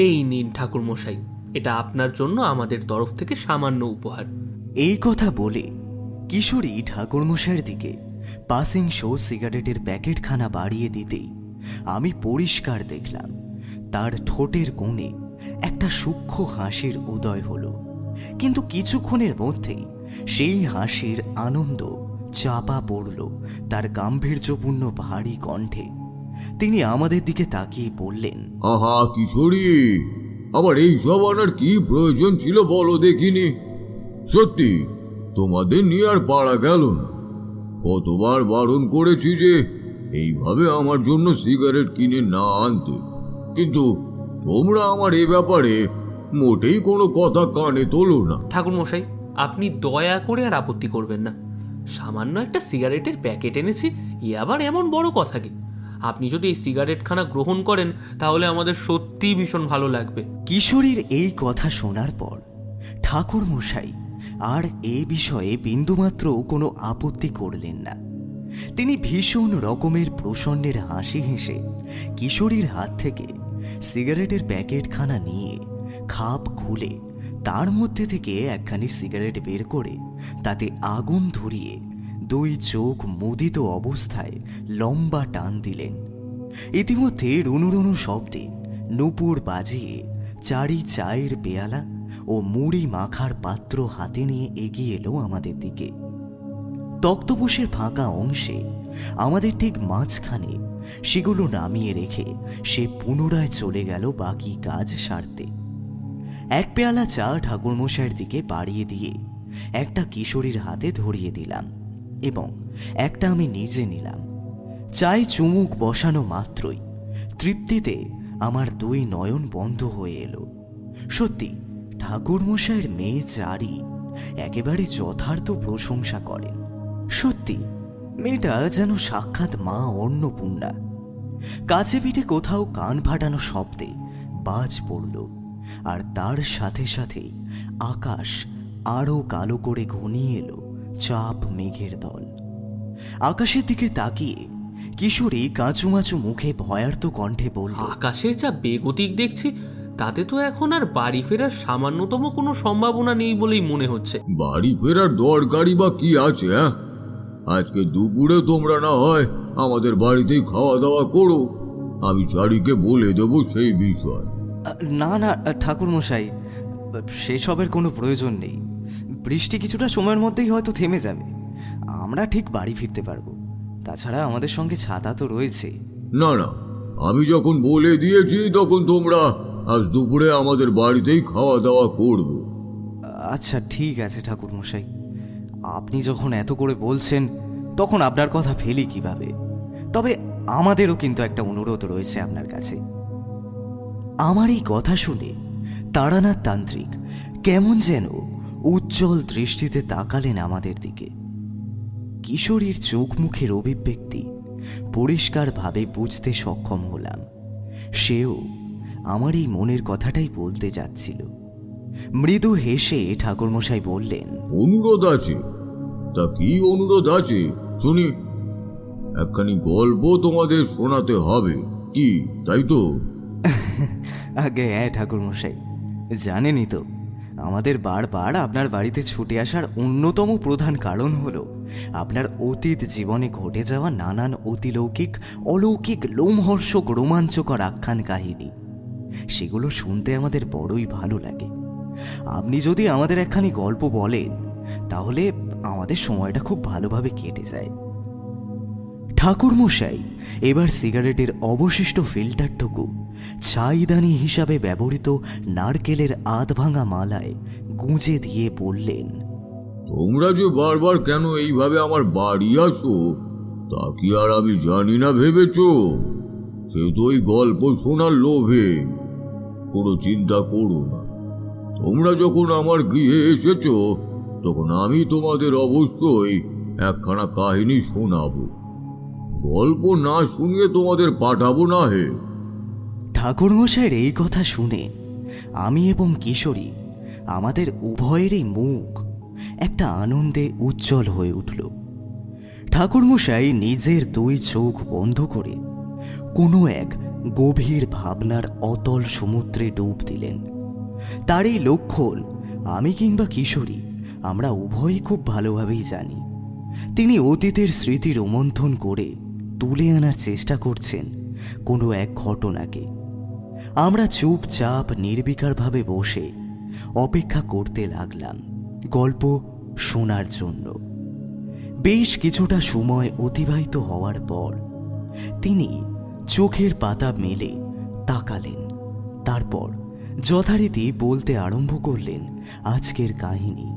এই নিন ঠাকুরমশাই, এটা আপনার জন্য আমাদের তরফ থেকে সামান্য উপহার। এই কথা বলে কিশোরী ঠাকুরমশাইয়ের দিকে পাসিং শো সিগারেটের প্যাকেটখানা বাড়িয়ে দিতেই আমি পরিষ্কার দেখলাম তার ঠোঁটের কোণে একটা সূক্ষ্ম হাসির উদয় হলো। কিন্তু কিছুক্ষণের মধ্যেই সেই হাসির আনন্দ চাপা পড়ল তার গাম্ভীর্যপূর্ণ ভারী কণ্ঠে। তিনি আমাদের দিকে তাকিয়ে বললেন, আহা কিশোরী, আবার এই সব আনার কি প্রয়োজন ছিল বলো দেখিনি? সত্যি তোমাদের নিয়ে আর পারা গেল না। কতবার বারণ করেছি যে এইভাবে আমার জন্য সিগারেট কিনে না আনতে, কিন্তু তোমরা আমার এ ব্যাপারে মোটেই কোনো কথা কানে তোলো না। ঠাকুরমশাই, আপনি দয়া করে আর আপত্তি করবেন না। সামান্য একটা সিগারেটের প্যাকেট এনেছি, এ আবার এমন বড় কথা কি? আপনি যদি এই সিগারেটখানা গ্রহণ করেন তাহলে আমাদের সত্যিই ভীষণ ভালো লাগবে। কিশোরীর এই কথা শোনার পর ঠাকুরমশাই আর এ বিষয়ে বিন্দুমাত্র কোনো আপত্তি করলেন না। তিনি ভীষণ রকমের প্রসন্নের হাসি হেসে কিশোরীর হাত থেকে সিগারেটের প্যাকেটখানা নিয়ে খাপ খুলে তার মধ্যে থেকে একখানি সিগারেট বের করে তাতে আগুন ধরিয়ে দুই চোখ মুদিত অবস্থায় লম্বা টান দিলেন। ইতিমধ্যে রুনুরুনু শব্দে নূপুর বাজিয়ে চারি চায়ের পেয়ালা ও মুড়ি মাখার পাত্র হাতে নিয়ে এগিয়ে এলো আমাদের দিকে। তক্তপোষের ফাঁকা অংশে আমাদের ঠিক মাঝখানে সেগুলো নামিয়ে রেখে সে পুনরায় চলে গেল বাকি কাজ সারতে। এক পেয়ালা চা ঠাকুরমশাইয়ের দিকে বাড়িয়ে দিয়ে একটা কিশোরীর হাতে ধরিয়ে দিলাম এবং একটা আমি নিজে নিলাম। চায়ে চুমুক বসানো মাত্রই তৃপ্তিতে আমার দুই নয়ন বন্ধ হয়ে এলো। সত্যি ঠাকুরমশাইয়ের মেয়ে চারি একেবারে যথার্থ প্রশংসা করেন। সত্যি মেয়েটা যেন সাক্ষাৎ মা অন্নপূর্ণা। কাছে পিঠে কোথাও কান ফাটানো শব্দে বাজ পড়ল, আর তার সাথে সাথে আকাশ আরো কালো করে ঘনিয়ে এলো চাপ মেঘের দল। আকাশের দিকে তাকিয়ে কিশোরী কাঁচুমাচু মুখে ভয়ার্ত কণ্ঠে বলল, আকাশের যা বেগতিক দেখছি, তাতে তো এখন আর বাড়ি ফেরার সামান্যতম কোনো সম্ভাবনা নেই বলেই মনে হচ্ছে। বাড়ি ফেরার দরকারই বা কি আছে? হ্যাঁ, আজকে দুপুরে তোমরা না হয় আমাদের বাড়িতেই খাওয়া দাওয়া করো, আমি চারিকে বলে দেবো সেই বিষয়। না না ঠাকুরমশাই, সেসবের কোনো প্রয়োজন নেই। বৃষ্টি কিছুটা সময়ের মধ্যেই হয়তো থেমে যাবে, আমরা ঠিক বাড়ি ফিরতে পারবো। তাছাড়া আমাদের সঙ্গে ছাতা তো রয়েছে। না না, আমি যখন বলে দিয়েছি তখন তোমরা আজ দুপুরে আমাদের বাড়িতেই খাওয়া দাওয়া করবে। আচ্ছা ঠিক আছে ঠাকুরমশাই, আপনি যখন এত করে বলছেন তখন আপনার কথা ফেলি কিভাবে। তবে আমাদেরও কিন্তু একটা অনুরোধ রয়েছে আপনার কাছে। আমার এই কথা শুনে তারানাথ তান্ত্রিক কেমন যেন উজ্জ্বল দৃষ্টিতে তাকালেন আমাদের দিকে। কিশোরীর চোখ মুখের অভিব্যক্তি পরিষ্কারভাবে বুঝতে সক্ষম হলাম, সেও আমার এই মনের কথাটাই বলতে যাচ্ছিল। মৃদু হেসে ঠাকুরমশাই বললেন, অনুরোধ আছে? তা কি অনুরোধ আছে শুনি? একখানি গল্প তোমাদের শোনাতে হবে কি, তাই তো? আগে হ্যাঁ ঠাকুরমশাই, জানেনই তো আমাদের বারবার আপনার বাড়িতে ছুটে আসার অন্যতম প্রধান কারণ হলো আপনার অতীত জীবনে ঘটে যাওয়া নানান অতিলৌকিক, অলৌকিক, লোমহর্ষক, রোমাঞ্চকর আখ্যান কাহিনী। সেগুলো শুনতে আমাদের বড়ই ভালো লাগে। আপনি যদি আমাদের একখানি গল্প বলেন তাহলে আমাদের সময়টা খুব ভালোভাবে কেটে যায়। ঠাকুরমশাই এবার সিগারেটের অবশিষ্ট ফিল্টারটুকু ছাইদানি হিসাবে ব্যবহৃত নারকেলের আধভাঙা মালায় গুঁজে দিয়ে বললেন, তোমরা যে বারবার কেন এইভাবে আমার বাড়ি আসো তা কি আর আমি জানি না ভেবেছ? সে তো ওই গল্প শোনার লোভে। কোনো চিন্তা করো না, তোমরা যখন আমার গৃহে এসেছো তখন আমি তোমাদের অবশ্যই একখানা কাহিনী শোনাবো। গল্প না শুনিয়ে তোমাদের পাঠাবো না হে। ঠাকুরমশাইয়ের এই কথা শুনে আমি এবং কিশোরী আমাদের উভয়েরই মুখ একটা আনন্দে উজ্জ্বল হয়ে উঠল। ঠাকুরমশাই নিজের দুই চোখ বন্ধ করে কোনো এক গভীর ভাবনার অতল সমুদ্রে ডুব দিলেন। তার এই লক্ষণ আমি কিংবা কিশোরী আমরা উভয়ই খুব ভালোভাবেই জানি। তিনি অতীতের স্মৃতি রোমন্থন করে তুলে আনার চেষ্টা করছেন কোনো এক ঘটনাকে। আমরা চুপচাপ নির্বিকারভাবে বসে অপেক্ষা করতে লাগলাম গল্প শোনার জন্য। বেশ কিছুটা সময় অতিবাহিত হওয়ার পর তিনি চোখের পাতা মেলে তাকালেন, তারপর যথারীতি বলতে আরম্ভ করলেন আজকের কাহিনী।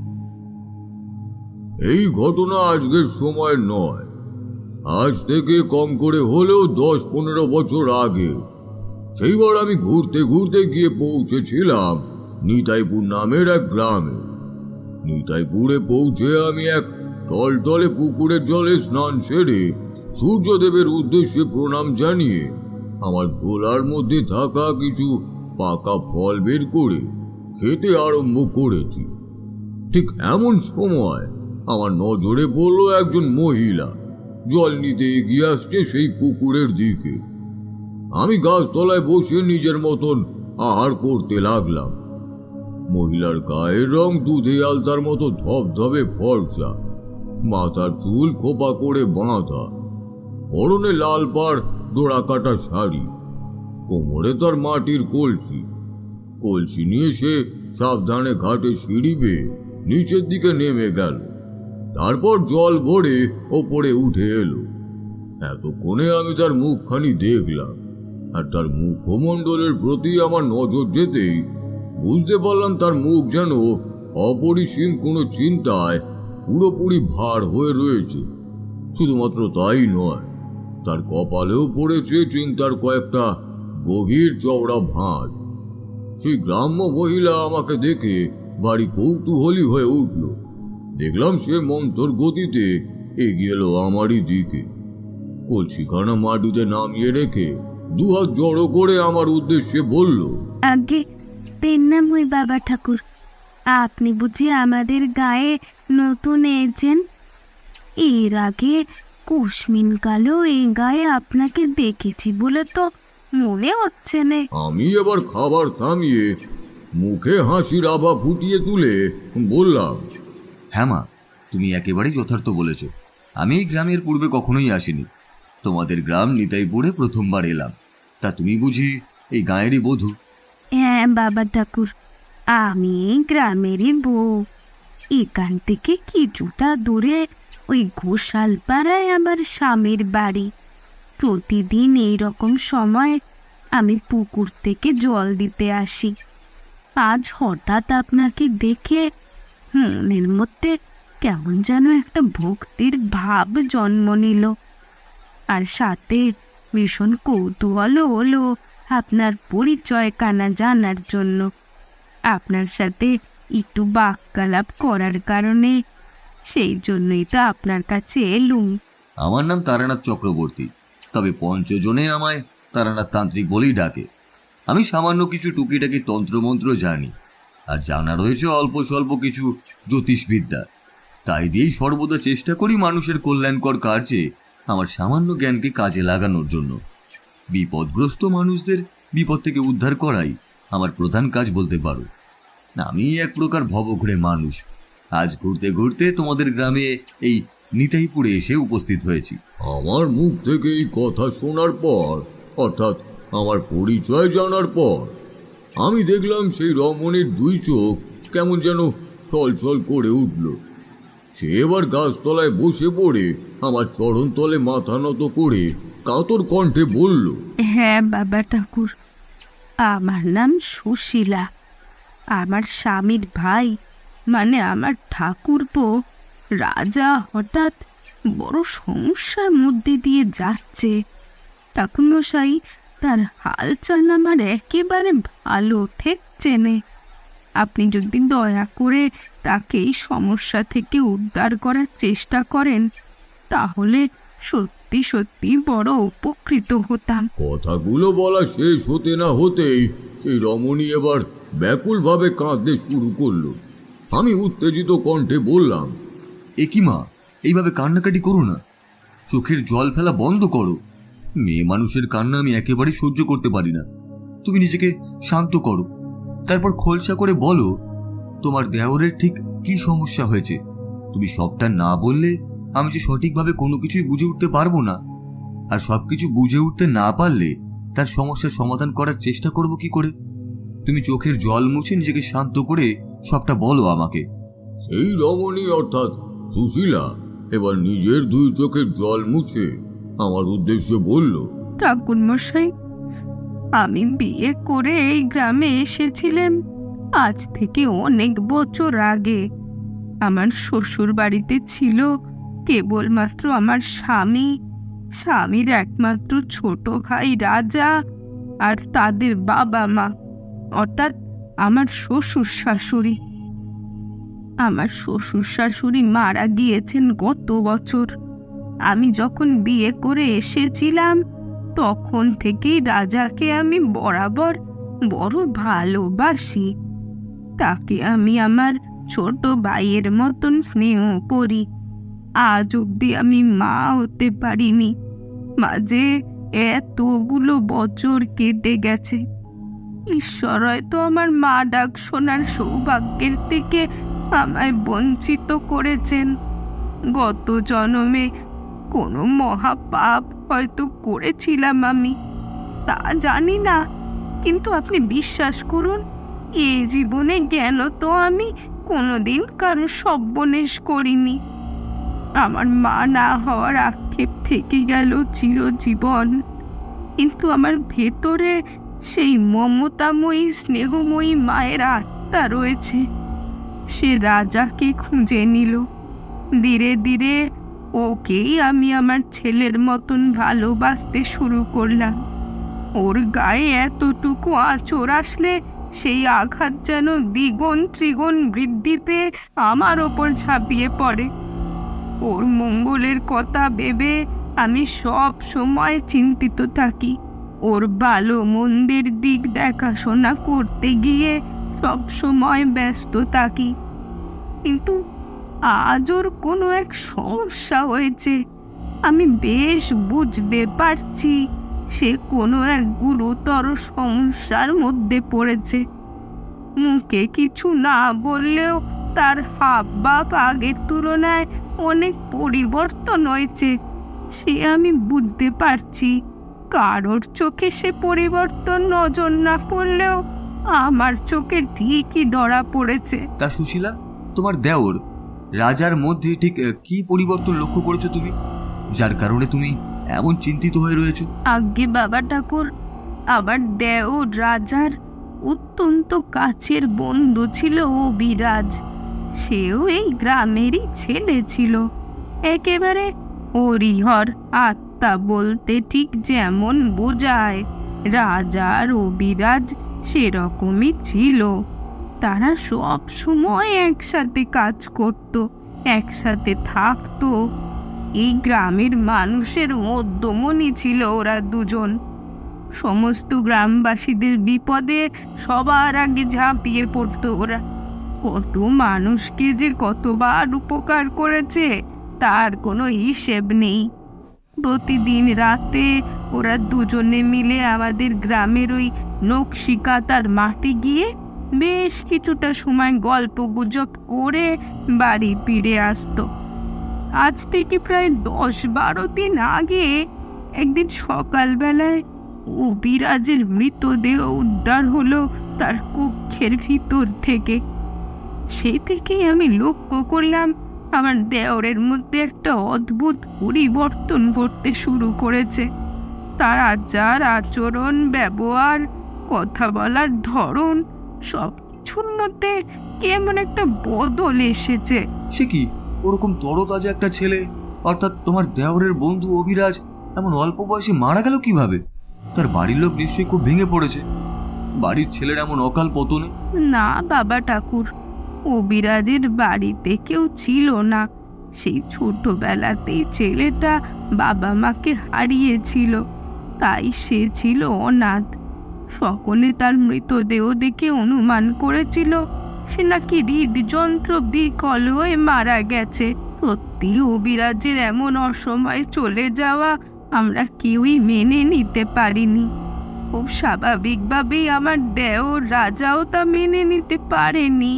এই ঘটনা আজকের সময় নয়, আজ থেকে কম করে হলেও 10-15 বছর আগে। সেইবার আমি ঘুরতে ঘুরতে গিয়ে পৌঁছেছিলাম নিতাইপুর নামের এক গ্রামে। নিতাইপুরে পৌঁছে আমি এক টলটলে পুকুরের জলে স্নান সেরে সূর্যদেবের উদ্দেশ্যে প্রণাম জানিয়ে আমার ঝোলার মধ্যে থাকা কিছু পাকা ফল বের করে খেতে আরম্ভ করেছি। ঠিক এমন সময় আমার নজরে পড়ল একজন মহিলা জল নিতে এগিয়ে আসছে সেই পুকুরের দিকে। আমি গাছতলায় বসে নিজের মতন আহার করতে লাগলাম। মহিলার গায়ের রং দুধে আলতার মতো ধবধবে ফর্সা, মাথার চুল খোপা করে বাঁধা, পরনে লাল পাড় ডোরা কাটা শাড়ি, কোমরে তার মাটির কলসি। কলসি নিয়ে সে সাবধানে ঘাটে সিঁড়ি বেয়ে নিচের দিকে নেমে গেল, তারপর জল ভরে ওপরে উঠে এলো। এতক্ষণে আমি তার মুখখানি দেখলাম, আর তার মুখমণ্ডলের প্রতি আমার নজর যেতেই বুঝতে পারলাম তার মুখ যেন অপরিসীম কোনো চিন্তায় পুরোপুরি ভার হয়ে রয়েছে। শুধুমাত্র তাই নয়, তার কপালেও পড়েছে চিন্তার কয়েকটা গভীর চওড়া ভাঁজ। সেই গ্রাম্য মহিলা আমাকে দেখে ভারী কৌতূহলী হয়ে উঠল। দেখলাম সে মন্থর গতিতে এগিয়ে এলো আমারই দিকে। কলসিখানা মাটিতে নামিয়ে রেখে দুহাত জড়ো করে আমার উদ্দেশ্যে বলল, আগে পেন্নাম হই বাবা ঠাকুর, আপনি বুঝি আমাদের গায়ে নতুন এসেছেন? এর আগে কুসমিন কালেও এই গায়ে আপনাকে দেখেছি বলে তো মনে হচ্ছে না। আমি এবার খাবার থামিয়ে মুখে হাসির আভা ফুটিয়ে তুলে বললাম, হ্যাঁ মা, তুমি একেবারেই যথার্থ বলেছ। আমি এই গ্রামের পূর্বে কখনোই আসিনি। তোমাদের গ্রাম নিতাইপুরে প্রথমবার এলাম। তা তুমি বুঝি এই গাঁয়েরই বধূ? হ্যাঁ বাবা ঠাকুর, আমি এই গ্রামেরই বউ। এখান থেকে কিছুটা দূরে ওই ঘোষালপাড়ায় আমার স্বামীর বাড়ি। প্রতিদিন এই রকম সময় আমি পুকুর থেকে জল দিতে আসি। আজ হঠাৎ আপনাকে দেখে মনের মধ্যে কেমন যেন একটা ভক্তির ভাব জন্ম নিল, আর সাথে ভীষণ কৌতূহল হলো আপনার পরিচয় কানা জানার জন্য। আপনার সাথে একটু বাক্যালাপ করার কারণে, সেই জন্যই তো আপনার কাছে এলুম। আমার নাম তারানাথ চক্রবর্তী, তবে পঞ্চজনে আমায় তারানাথ তান্ত্রিক বলেই ডাকে। আমি সামান্য কিছু টুকিটাকি তন্ত্রমন্ত্র জানি, আর জানা রয়েছে অল্প স্বল্প কিছু জ্যোতিষবিদ্যা। তাই দিয়েই সর্বদা চেষ্টা করি মানুষের কল্যাণকর কার্যে আমার সামান্য জ্ঞানকে কাজে লাগানোর জন্য। বিপদগ্রস্ত মানুষদের বিপদ থেকে উদ্ধার করাই আমার প্রধান কাজ বলতে পারো। আমি এক প্রকার ভবঘুরে মানুষ। আজ ঘুরতে ঘুরতে তোমাদের গ্রামে এই নিতাইপুরে এসে উপস্থিত হয়েছি। আমার মুখ থেকে এই কথা শোনার পর, অর্থাৎ আমার পরিচয় জানার পর, আমি দেখলাম সেই রমণীর দুই চোখ কেমন যেন ছলছল করে উঠল। সে এবার গাছতলায় বসে পড়ে আমার চরণতলে মাথা নত করে কাতর কণ্ঠে বলল, হ্যাঁ বাবা ঠাকুর, আমার নাম সুশীলা। আমার স্বামীর ভাই, মানে আমার ঠাকুরপো রাজা হঠাৎ বড় সমস্যার মধ্যে দিয়ে যাচ্ছে। ঠাকুরমশাই, তার হালচাল আমার একেবারে ভালো ঠেকছে না। আপনি যদি দয়া করে তাকে এই সমস্যা থেকে উদ্ধার করার চেষ্টা করেন, তাহলে সত্যি সত্যি বড় উপকৃত হতাম। কথাগুলো বলা শেষ হতে না হতেই সেই রমণী এবার ব্যাকুলভাবে কাঁদতে শুরু করলো। আমি উত্তেজিত কণ্ঠে বললাম, এ কি মা, এইভাবে কান্নাকাটি করো না। চোখের জল ফেলা বন্ধ করো। মেয়ে মানুষের কান্না আমি একেবারেই সহ্য করতে পারি না। তুমি নিজেকে শান্ত করো, তারপর খোলসা করে বলো তোমার দেওরের ঠিক কি সমস্যা হয়েছে। তুমি সবটা না বললে আমি যে সঠিকভাবে কোনো কিছুই বুঝে উঠতে পারবো না, আর সবকিছু বুঝে উঠতে না পারলে তার সমস্যার সমাধান করার চেষ্টা করব কি করে। তুমি চোখের জল মুছে নিজেকে শান্ত করে সবটা বলো আমাকে। সেই রমণী অর্থাৎ সুশীলা এবার নিজের দুই চোখের জল মুছে আমার উদ্দেশ্যে বলল, ঠাকুরমশাই, আমি বিয়ে করে এই গ্রামে এসেছিলাম আজ থেকে অনেক বছর আগে। আমার শ্বশুর বাড়িতে ছিল কেবলমাত্র আমার স্বামী, স্বামীর একমাত্র ছোট ভাই রাজা, আর তাদের বাবা মা, অর্থাৎ আমার শ্বশুর শাশুড়ি। আমার শ্বশুর শাশুড়ি মারা গিয়েছেন গত বছর। আমি যখন বিয়ে করে এসেছিলাম তখন থেকেই রাজাকে আমি বরাবর বড় ভালোবাসি। তাকে আমি আমার ছোট ভাইয়ের মতন স্নেহ করি। আজ অবধি আমি মা হতে পারিনি, মাঝে এতগুলো বছর কেটে গেছে। ঈশ্বর হয়তো আমার মা ডাক শোনার সৌভাগ্যের থেকে আমায় বঞ্চিত করেছেন। গত জন্মে কোনো মহাপাপ হয়তো করেছিলাম আমি, তা জানি না, কিন্তু আপনি বিশ্বাস করুন, এই জীবনে জ্ঞান তো আমি কোনোদিন কারো সর্বনেশ করিনি। আমার মা না হওয়ার আক্ষেপ থেকে গেল চিরজীবন, কিন্তু আমার ভেতরে সেই মমতাময়ী স্নেহময়ী মায়ের আত্মা রয়েছে। সে রাজাকে খুঁজে নিল। ধীরে ধীরে ওকেই আমি আমার ছেলের মতন ভালোবাসতে শুরু করলাম। ওর গায়ে এতটুকু আঁচড় আসলে সেই আঘাত যেন দ্বিগুণ ত্রিগুণ বৃদ্ধি পেয়ে আমার ওপর ঝাঁপিয়ে পড়ে। ওর মঙ্গলের কথা ভেবে আমি সব সময় চিন্তিত থাকি। ওর ভালো মন্দের দিক দেখাশোনা করতে গিয়ে সব সময় ব্যস্ত থাকি, কিন্তু আজ ওর কোনো এক সমস্যা হয়েছে। আমি বেশ বুঝতে পারছি সে কোনো এক গুরুতর সমস্যার মধ্যে পড়েছে। মুখে কিছু না বললেও তার হাব ভাব আগের তুলনায় অনেক পরিবর্তন হয়েছে। সে আমি বুঝতে পারছি। কারোর চোখে সে পরিবর্তন নজর না পড়লেও আমার চোখে ঠিকই ধরা পড়েছে। তা সুশীলা, তোমার দেওর রাজার মধ্যে ঠিক কি পরিবর্তন লক্ষ্য করেছো তুমি, যার কারণে তুমি এমন চিন্তিত হয়ে রয়েছো? আজ্ঞে বাবা ঠাকুর, আবার দেওর রাজার অত্যন্ত কাছের বন্ধু ছিল অবিরাজ। সেও এই গ্রামেরই ছেলে ছিল, একেবারে হরিহর আত্মা বলতে ঠিক যেমন বোঝায়। রাজার অবিরাজ সেরকমই ছিল। তারা সব সময় একসাথে কাজ করত, একসাথে থাকতো। এই গ্রামের মানুষের মধ্যমণি ছিল ওরা দুজন। সমস্ত গ্রামবাসীদের বিপদে সবার আগে ঝাঁপিয়ে পড়তো ওরা। কত মানুষকে যে কতবার উপকার করেছে তার কোনো হিসেব নেই। প্রতিদিন রাতে ওরা দুজনে মিলে আমাদের গ্রামের ওই নকশিকাতার মাঠে গিয়ে বেশ কিছুটা সময় গল্প গুজব করে বাড়ি ফিরে আসতো। আজ থেকে প্রায় 10-12 দিন আগে একদিন সকালবেলায় অবিরাজের মৃতদেহ উদ্ধার হলো তার কক্ষের ভিতর থেকে। সেই থেকেই আমি লক্ষ্য করলাম আমার দেওরের মধ্যে একটা অদ্ভুত পরিবর্তন ঘটতে শুরু করেছে। তার আচার আচরণ, ব্যবহার, কথা বলার ধরন, সব কিছুর মধ্যে কেমন একটা বদল এসেছে। সে কি, ওরকম তরতাজা একটা ছেলে, অর্থাৎ তোমার দেওরের বন্ধু অবিরাজ, এমন অল্প বয়সে মারা গেল কিভাবে? তার বাড়ির লোক নিশ্চয়ই খুব ভেঙে পড়েছে। বাড়ির ছেলের এমন অকাল পতনে। না বাবা ঠাকুর, অবিরাজের বাড়িতে কেউ ছিল না। সেই ছোটবেলাতেই ছেলেটা বাবা মাকে হারিয়েছিল, তাই সে ছিল অনাথ। সকলে তার মৃতদেহ দেখে অনুমান করেছিল সে নাকি হৃদযন্ত্র বিকল হয়ে মারা গেছে। সত্যি অবিরাজের এমন অসময়ে চলে যাওয়া আমরা কেউই মেনে নিতে পারিনি। খুব স্বাভাবিকভাবেই আমার দেওর রাজাও তা মেনে নিতে পারেনি।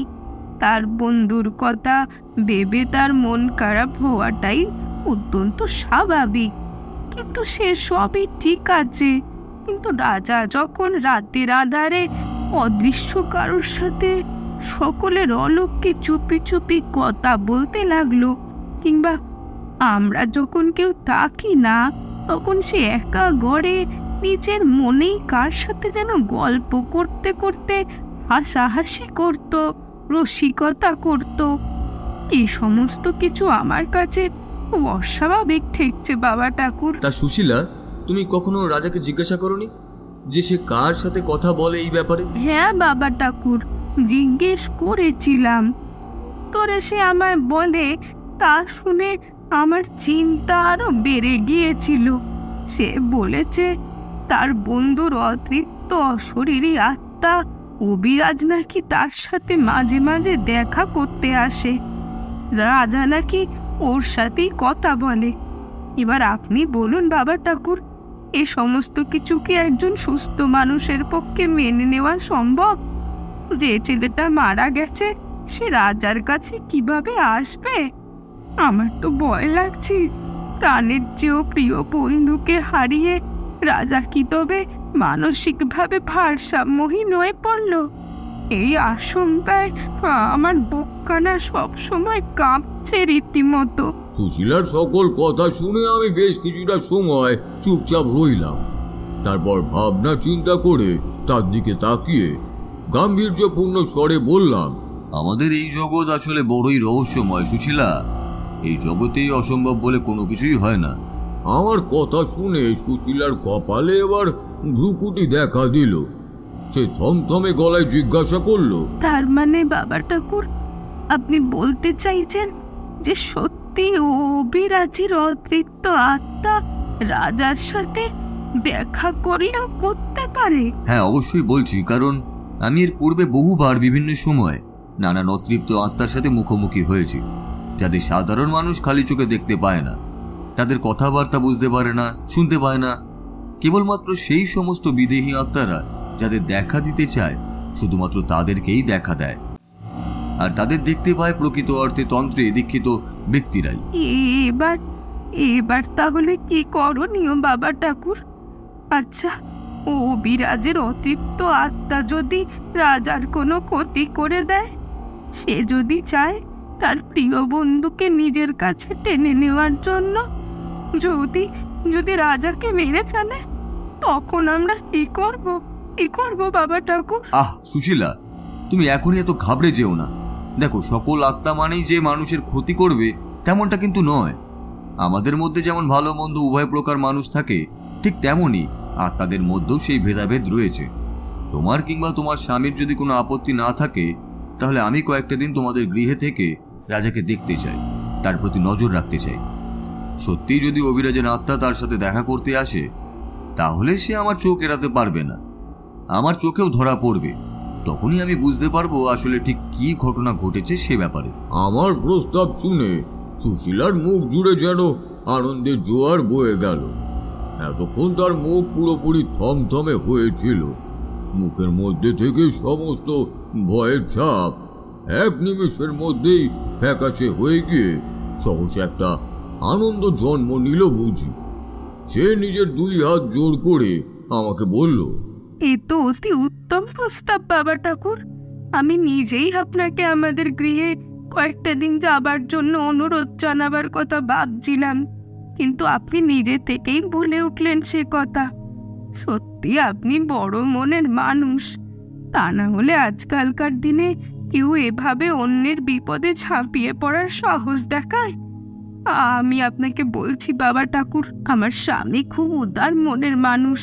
তার বন্ধুর কথা ভেবে তার মন খারাপ হওয়াটাই অত্যন্ত স্বাভাবিক। কিন্তু সে সবই ঠিক আছে, কিন্তু রাজা যখন রাতের আধারে অদৃশ্য কারোর সাথে সকলের অলক্ষ্যে চুপি চুপি কথা বলতে লাগলো, কিংবা আমরা যখন কেউ থাকি না তখন সে একা ঘরে নিজের মনেই কার সাথে যেন গল্প করতে করতে হাসাহাসি করত, রসিকতা করত, এই সমস্ত কিছু আমার কাছে খুব অস্বাভাবিক ঠেকছে বাবা ঠাকুর। তা সুশীলা, তুমি কখনো রাজাকে জিজ্ঞাসা করনি যে সে কার সাথে কথা বলে এই ব্যাপারে? হ্যাঁ বাবা ঠাকুর, জিজ্ঞেস করেছিলাম। তোরে সে আমায় বলে, তা শুনে আমার চিন্তা আরো বেড়ে গিয়েছিল। সে বলেছে তার বন্ধুর অতৃপ্ত অশরীরী আত্মা অবিরাজ নাকি তার সাথে মাঝে মাঝে দেখা করতে আসে। রাজা নাকি ওর সাথেই কথা বলে। এবার আপনি বলুন বাবা ঠাকুর, এ সমস্ত কিছু কি একজন সুস্থ মানুষের পক্ষে মেনে নেওয়া সম্ভব? যে ছেলেটা মারা গেছে সে রাজার কাছে কিভাবে আসবে? আমার তো ভয় লাগছে। প্রাণের চেয়েও প্রিয় বন্ধুকে হারিয়ে রাজা কি তবে মানসিকভাবে ভারসাম্যহীন হয়ে পড়ল? এই আশঙ্কায় আমার বুকখানা সবসময় কাঁপছে রীতিমতো। সুশীলার সকল কথা শুনে আমি বেশ কিছুটা সময় চুপচাপ রইলাম। তারপর ভাবনা চিন্তা করে তার দিকে তাকিয়ে গাম্ভীর্যপূর্ণ স্বরে বললাম, আমাদের এই জগৎ আসলে বড়ই রহস্যময় সুশীলা। এই জগতেই অসম্ভব বলে কোনো কিছুই হয় না। আমার কথা শুনে সুশীলার কপালে এবার ভ্রুকুটি দেখা দিল। সে থমথমে গলায় জিজ্ঞাসা করলো, তার মানে বাবা ঠাকুর, আপনি বলতে চাইছেন যে সত্যি অবিরাজের অতৃপ্ত আত্মা রাজার সাথে দেখা করলেও করতে পারে? হ্যাঁ, অবশ্যই বলছি, কারণ আমি এর পূর্বে বহুবার বিভিন্ন সময় নানান অতৃপ্ত আত্মার সাথে মুখোমুখি হয়েছি, যাদের সাধারণ মানুষ খালি চোখে দেখতে পায় না, তাদের কথাবার্তা বুঝতে পারে না, শুনতে পায় না, কেবলমাত্র সেই সমস্ত বিদেহী আত্মারা যাদের দেখা দিতে চায় শুধুমাত্র তাদেরকেই দেখা দেয়, আর তাদের দেখতে পায় প্রকৃত অর্থে তন্ত্রে দীক্ষিত ব্যক্তিরাই। এবার এবার তাহলে কি করণীয় বাবা ঠাকুর? আচ্ছা, অবিরাজের অতৃপ্ত আত্মা যদি রাজার কোনো ক্ষতি করে দেয়, সে যদি চায় তার প্রিয় বন্ধুকে নিজের কাছে টেনে নেওয়ার জন্য, যদি যদি রাজাকে মেরে ফেলে, তখন আমরা কি করব বাবা ঠাকুর? আহ সুশীলা, তুমি এখনই এত ঘাবড়ে যেও না। দেখো, সকল আত্মা মানেই যে মানুষের ক্ষতি করবে তেমনটা কিন্তু নয়। আমাদের মধ্যে যেমন ভালো মন্দ উভয় প্রকার মানুষ থাকে, ঠিক তেমনই আত্মাদের মধ্যেও সেই ভেদাভেদ রয়েছে। তোমার কিংবা তোমার স্বামীর যদি কোনো আপত্তি না থাকে, তাহলে আমি কয়েকটা দিন তোমাদের গৃহে থেকে রাজাকে দেখতে চাই, তার প্রতি নজর রাখতে চাই। সত্যিই যদি অভিরাজের আত্মা তার সাথে দেখা করতে আসে, তাহলে সে আমার চোখ এড়াতে পারবে না, আমার চোখেও ধরা পড়বে। তখনই আমি বুঝতে পারবো আসলে ঠিক কি ঘটনা ঘটেছে সে ব্যাপারে। আমার প্রস্তাব শুনে সুশীলার মুখ জুড়ে যেন আনন্দের জোয়ার বয়ে গেল। এতক্ষণ তার মুখ পুরোপুরি থমথমে হয়েছিল, মুখের মধ্যে থেকে সমস্ত ভয়ের ছাপ এক নিমেষের মধ্যেই ফ্যাকাশে হয়ে গিয়ে সহসা একটা আনন্দ জন্ম নিল বুঝি। সে নিজের 2 হাত জোর করে আমাকে বলল, এ তো অতি উত্তম প্রস্তাব বাবা ঠাকুর। আমি নিজেই আপনাকে আমাদের গৃহে কয়েকটা দিন যাবার জন্য অনুরোধ জানাবার কথা ভাবছিলাম, কিন্তু আপনি নিজে থেকেই বলে উঠলেন সে কথা। সত্যি আপনি বড় মনের মানুষ। তা না হলে আজকালকার দিনে কেউ এভাবে অন্যের বিপদে ঝাঁপিয়ে পড়ার সাহস দেখায়? আমি আপনাকে বলছি বাবা ঠাকুর, আমার স্বামী খুব উদার মনের মানুষ,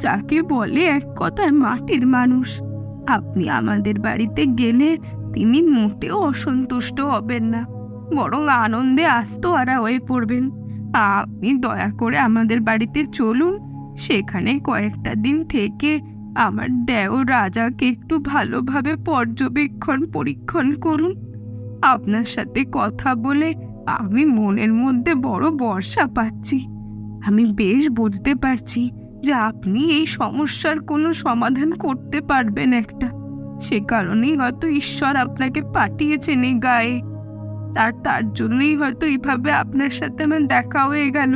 যাকে বলে এক কথায় মাটির মানুষ। আপনি আমাদের বাড়িতে গেলে তিনি মোটেও অসন্তুষ্ট হবেন না, বরং আনন্দে আস্তহারা হয়ে পড়বেন। আপনি দয়া করে আমাদের বাড়িতে চলুন, সেখানে কয়েকটা দিন থেকে আমার দেও রাজাকে একটু ভালোভাবে পরীক্ষণ করুন। আপনার সাথে কথা বলে আমি মনের মধ্যে বড় ভরসা পাচ্ছি। আমি বেশ বুঝতে পারছি যে আপনি এই সমস্যার কোনো সমাধান করতে পারবেন একটা। সে কারণেই হয়তো ঈশ্বর আপনাকে পাঠিয়েছেন এই গায়ে, তার জন্যই হয়তো এইভাবে আপনার সাথে আমার দেখা হয়ে গেল।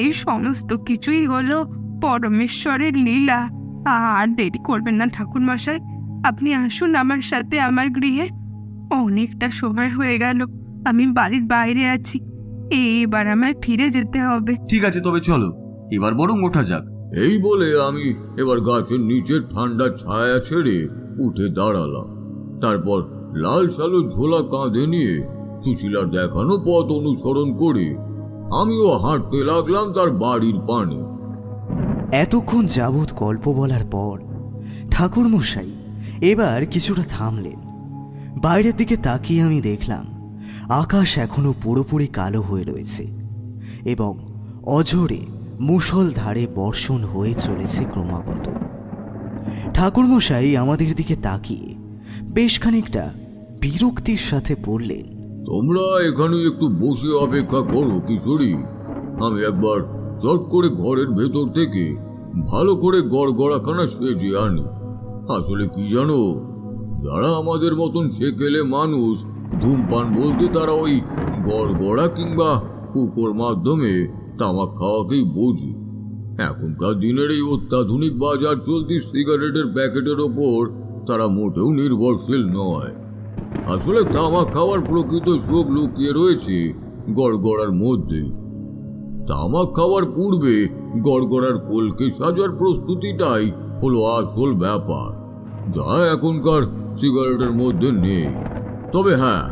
এই সমস্ত কিছুই হলো পরমেশ্বরের লীলা। আর দেরি করবেন না ঠাকুর মশাই, আপনি আসুন আমার সাথে আমার গৃহে। অনেকটা সময় হয়ে গেল, আমি বাড়ির বাইরে আছি, এবার আমায় ফিরে যেতে হবে। ঠিক আছে, তবে চলো এবার বরং ওঠা যাক। এই বলে আমি এবার গাছের নিচের ঠান্ডা ছায়া ছেড়ে উঠে দাঁড়ালাম। তারপর লাল সালু ঝোলা কাঁধে নিয়ে সুশীলার দেখানো পথ অনুসরণ করে আমিও হাঁটতে লাগলাম তার বাড়ির পানে। এতক্ষণ যাবৎ গল্প বলার পর ঠাকুরমশাই এবার কিছুটা থামলেন। বাইরের দিকে তাকিয়ে আমি দেখলাম আকাশ এখনো পুরোপুরি কালো হয়ে রয়েছে এবং অঝোরে মুষলধারে বর্ষণ হয়ে চলেছে ক্রমাগত। ঠাকুরমশাই আমাদের দিকে তাকিয়ে বেশ খানিকটা বিরক্তির সাথে বললেন, তোমরা এখানে একটু বসে অপেক্ষা করো কিশোরী, আমি একবার চট করে ঘরের ভেতর থেকে ভালো করে গড়গড়াখানা সেজে আনি। আসলে কি জানো, যারা আমাদের মতন সেকেলে মানুষ ধূমপান বলতে তারা ওই গড়গড়া কিংবা কুকুর মাধ্যমে তামাক খাওয়াকেই বোঝে। এখনকার দিনের এই অত্যাধুনিক বাজার চলতি সিগারেটের প্যাকেটের ওপর তারা মোটেও নির্ভরশীল নয়। আসলে তামাক খাওয়ার প্রকৃত সুখ লুকিয়ে রয়েছে গড়গড়ার মধ্যে। তামাক খাওয়ার পূর্বে গড়গড়ার কলকে সাজার প্রস্তুতিটাই হলো আসল ব্যাপার, যা এখনকার সিগারেটের মধ্যে নেই। তবে হ্যাঁ,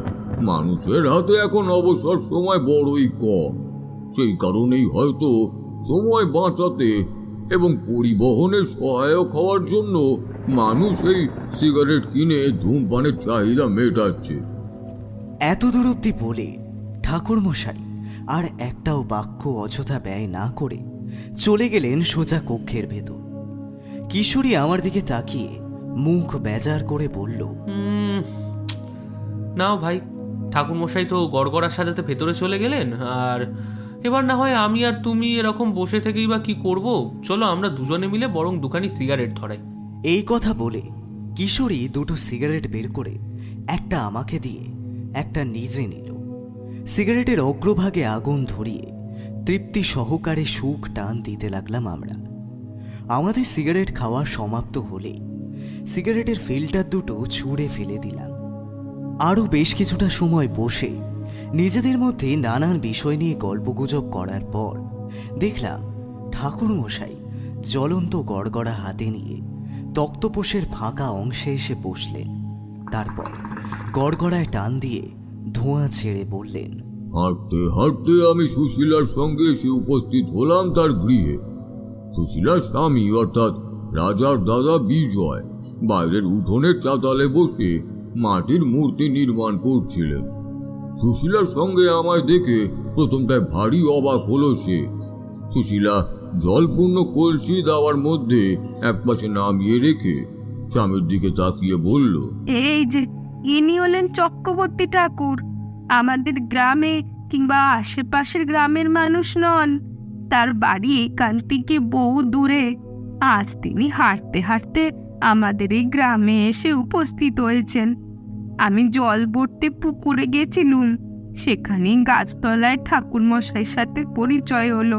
মানুষের হাতে এখন অবসর সময় বড়ই কম। সেই কারণেই হয়তো সময় বাঁচাতে এবং পরিবহনের সহায়ক হওয়ার জন্য মানুষ এই সিগারেট কিনে ধূমপানের চাহিদা মেটাচ্ছে। এত দূর অব্দি বলে ঠাকুরমশাই আর একটাও বাক্য অযথা ব্যয় না করে চলে গেলেন সোজা কক্ষের ভেতর। কিশোরী আমার দিকে তাকিয়ে মুখ বেজার করে বলল, নাও ভাই, ঠাকুরমশাই তো গড়গড়ার সাজাতে ভেতরে চলে গেলেন, আর এবার না হয় আমি আর তুমি এরকম বসে থেকেই বা কি করব, চলো আমরা দুজনে মিলে বরং দুখানি সিগারেট ধরাই। এই কথা বলে কিশোরী দুটো সিগারেট বের করে একটা আমাকে দিয়ে একটা নিজে নিল। সিগারেটের অগ্রভাগে আগুন ধরিয়ে তৃপ্তি সহকারে সুখ টান দিতে লাগলাম আমরা। আমাদের সিগারেট খাওয়া সমাপ্ত হলে সিগারেটের ফিল্টার দুটো ছুঁড়ে ফেলে দিলাম। আরও বেশ কিছুটা সময় বসে নিজেদের মধ্যে নানান বিষয় নিয়ে গল্পগুজব করার পর দেখলাম ঠাকুরমশাই জ্বলন্ত গড়গড়া হাতে নিয়ে তক্তপোষের ফাঁকা অংশে এসে বসলেন। তারপর গড়গড়ায় টান দিয়ে ধোঁয়া ছেড়ে বললেন, হাঁটতে হাঁটতে আমি সুশীলার সঙ্গে এসে উপস্থিত হলাম তার গৃহে। সুশীলার স্বামী অর্থাৎ রাজার দাদা বিজয় বাইরের উঠোনের চাতালে বসে মাটির মূর্তি নির্মাণ করছিলেন। সুশীলার সঙ্গে আমায় দেখে প্রথমটায় ভারী অবাক হলো সে। সুশীলা জলপূর্ণ কলসি দেওয়ার মধ্যে একপাশে নামিয়ে রেখে স্বামীর দিকে তাকিয়ে বলল, এই যে ইনি হলেন চক্রবর্তী ঠাকুর, আমাদের গ্রামে কিংবা আশেপাশের গ্রামের মানুষ নন। তার বাড়ি এখান থেকে বহু দূরে। আজ তিনি হাঁটতে হাঁটতে আমাদের এই গ্রামে এসে উপস্থিত হয়েছেন। আমি জল ভরতে পুকুরে গেছিলুম, সেখানেই গাছতলায় ঠাকুর মশাইয়ের সাথে পরিচয় হলো।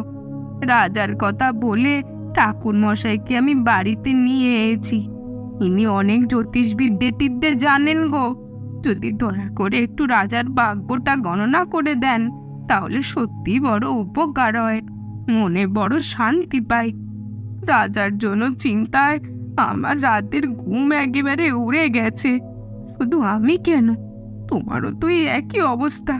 রাজার কথা বলে ঠাকুর মশাইকে আমি বাড়িতে নিয়ে এসেছি। ইনি অনেক জ্যোতিষবিদ্যে টিদ্যে জানেন গো। যদি দয়া করে একটু রাজার ভাগ্যটা গণনা করে দেন তাহলে সত্যি বড় উপকার হয়, মনে বড় শান্তি পাই। রাজার জন্য চিন্তায় আমার রাতের ঘুম একেবারে উড়ে গেছে। শুধু আমি কেন, তোমারও তো এই একই অবস্থা।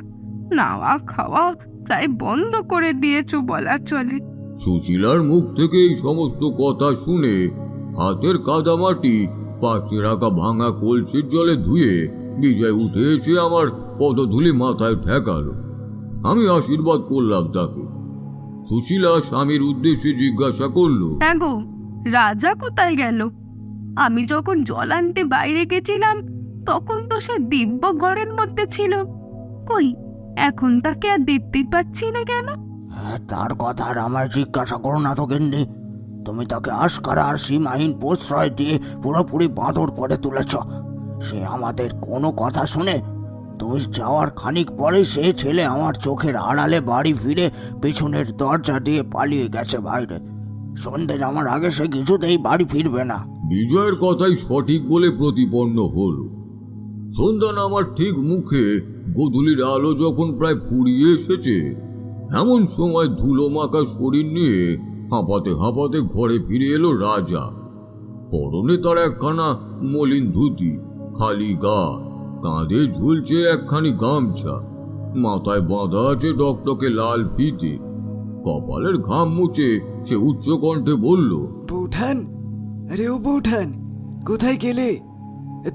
নাওয়া খাওয়া প্রায় বন্ধ করে দিয়েছো বলা চলে। সুশীলার মুখ থেকে এই সমস্ত কথা শুনে হাতের কাদামাটি পাশে রাখা ভাঙা কলসির জলে ধুয়ে বিজয় উঠে এসে আমার পদধূলি মাথায় ঠেকালো। আমি আশীর্বাদ করলাম তাকে। সুশীলা স্বামীর উদ্দেশ্যে জিজ্ঞাসা করলো, হ্যাঁ গো, রাজা কোথায় গেল? আমি যখন জল আনতে বাইরে গেছিলাম তখন তো সে দিব্য ঘরের মধ্যে ছিল। কই, এখন তাকে আর দেখতেই পাচ্ছি না কেন? হ্যাঁ, তার কথা আর আমার জিজ্ঞাসা করো না তো গিন্নি। তুমি তাকে আশকারা আর সীমাহীন প্রশ্রয় দিয়ে পুরোপুরি বাঁদর করে তুলেছ। সে আমাদের কোনো কথা শুনে তুমি যাওয়ার খানিক পরে সে ছেলে আমার চোখের আড়ালে বাড়ি ফিরে পেছনের দরজা দিয়ে পালিয়ে গেছে বাইরে। সন্ধ্যে আমার আগে সে কিছুতেই বাড়ি ফিরবে না। বিজয়ের কথাই সঠিক বলে প্রতিপন্ন হলো। সন্ধ্যা আমার ঠিক মুখে গোধূলির আলো যখন প্রায় ফুরিয়ে এসেছে, এমন সময় ধুলো মাখা শরীর নিয়ে হাঁপাতে হাঁপাতে ঘরে ফিরে এলো রাজা। পরনে তার একখানা মলিন ধুতি, খালি গা, কাঁধে ঝুলছে একখানি গামছা, মাথায় বাঁধা আছে টকটকে লাল ফিতে। কপালের ঘাম মুছে সে উচ্চ কণ্ঠে বলল, বৌঠান, আরে ও বৌঠান, কোথায় গেলে?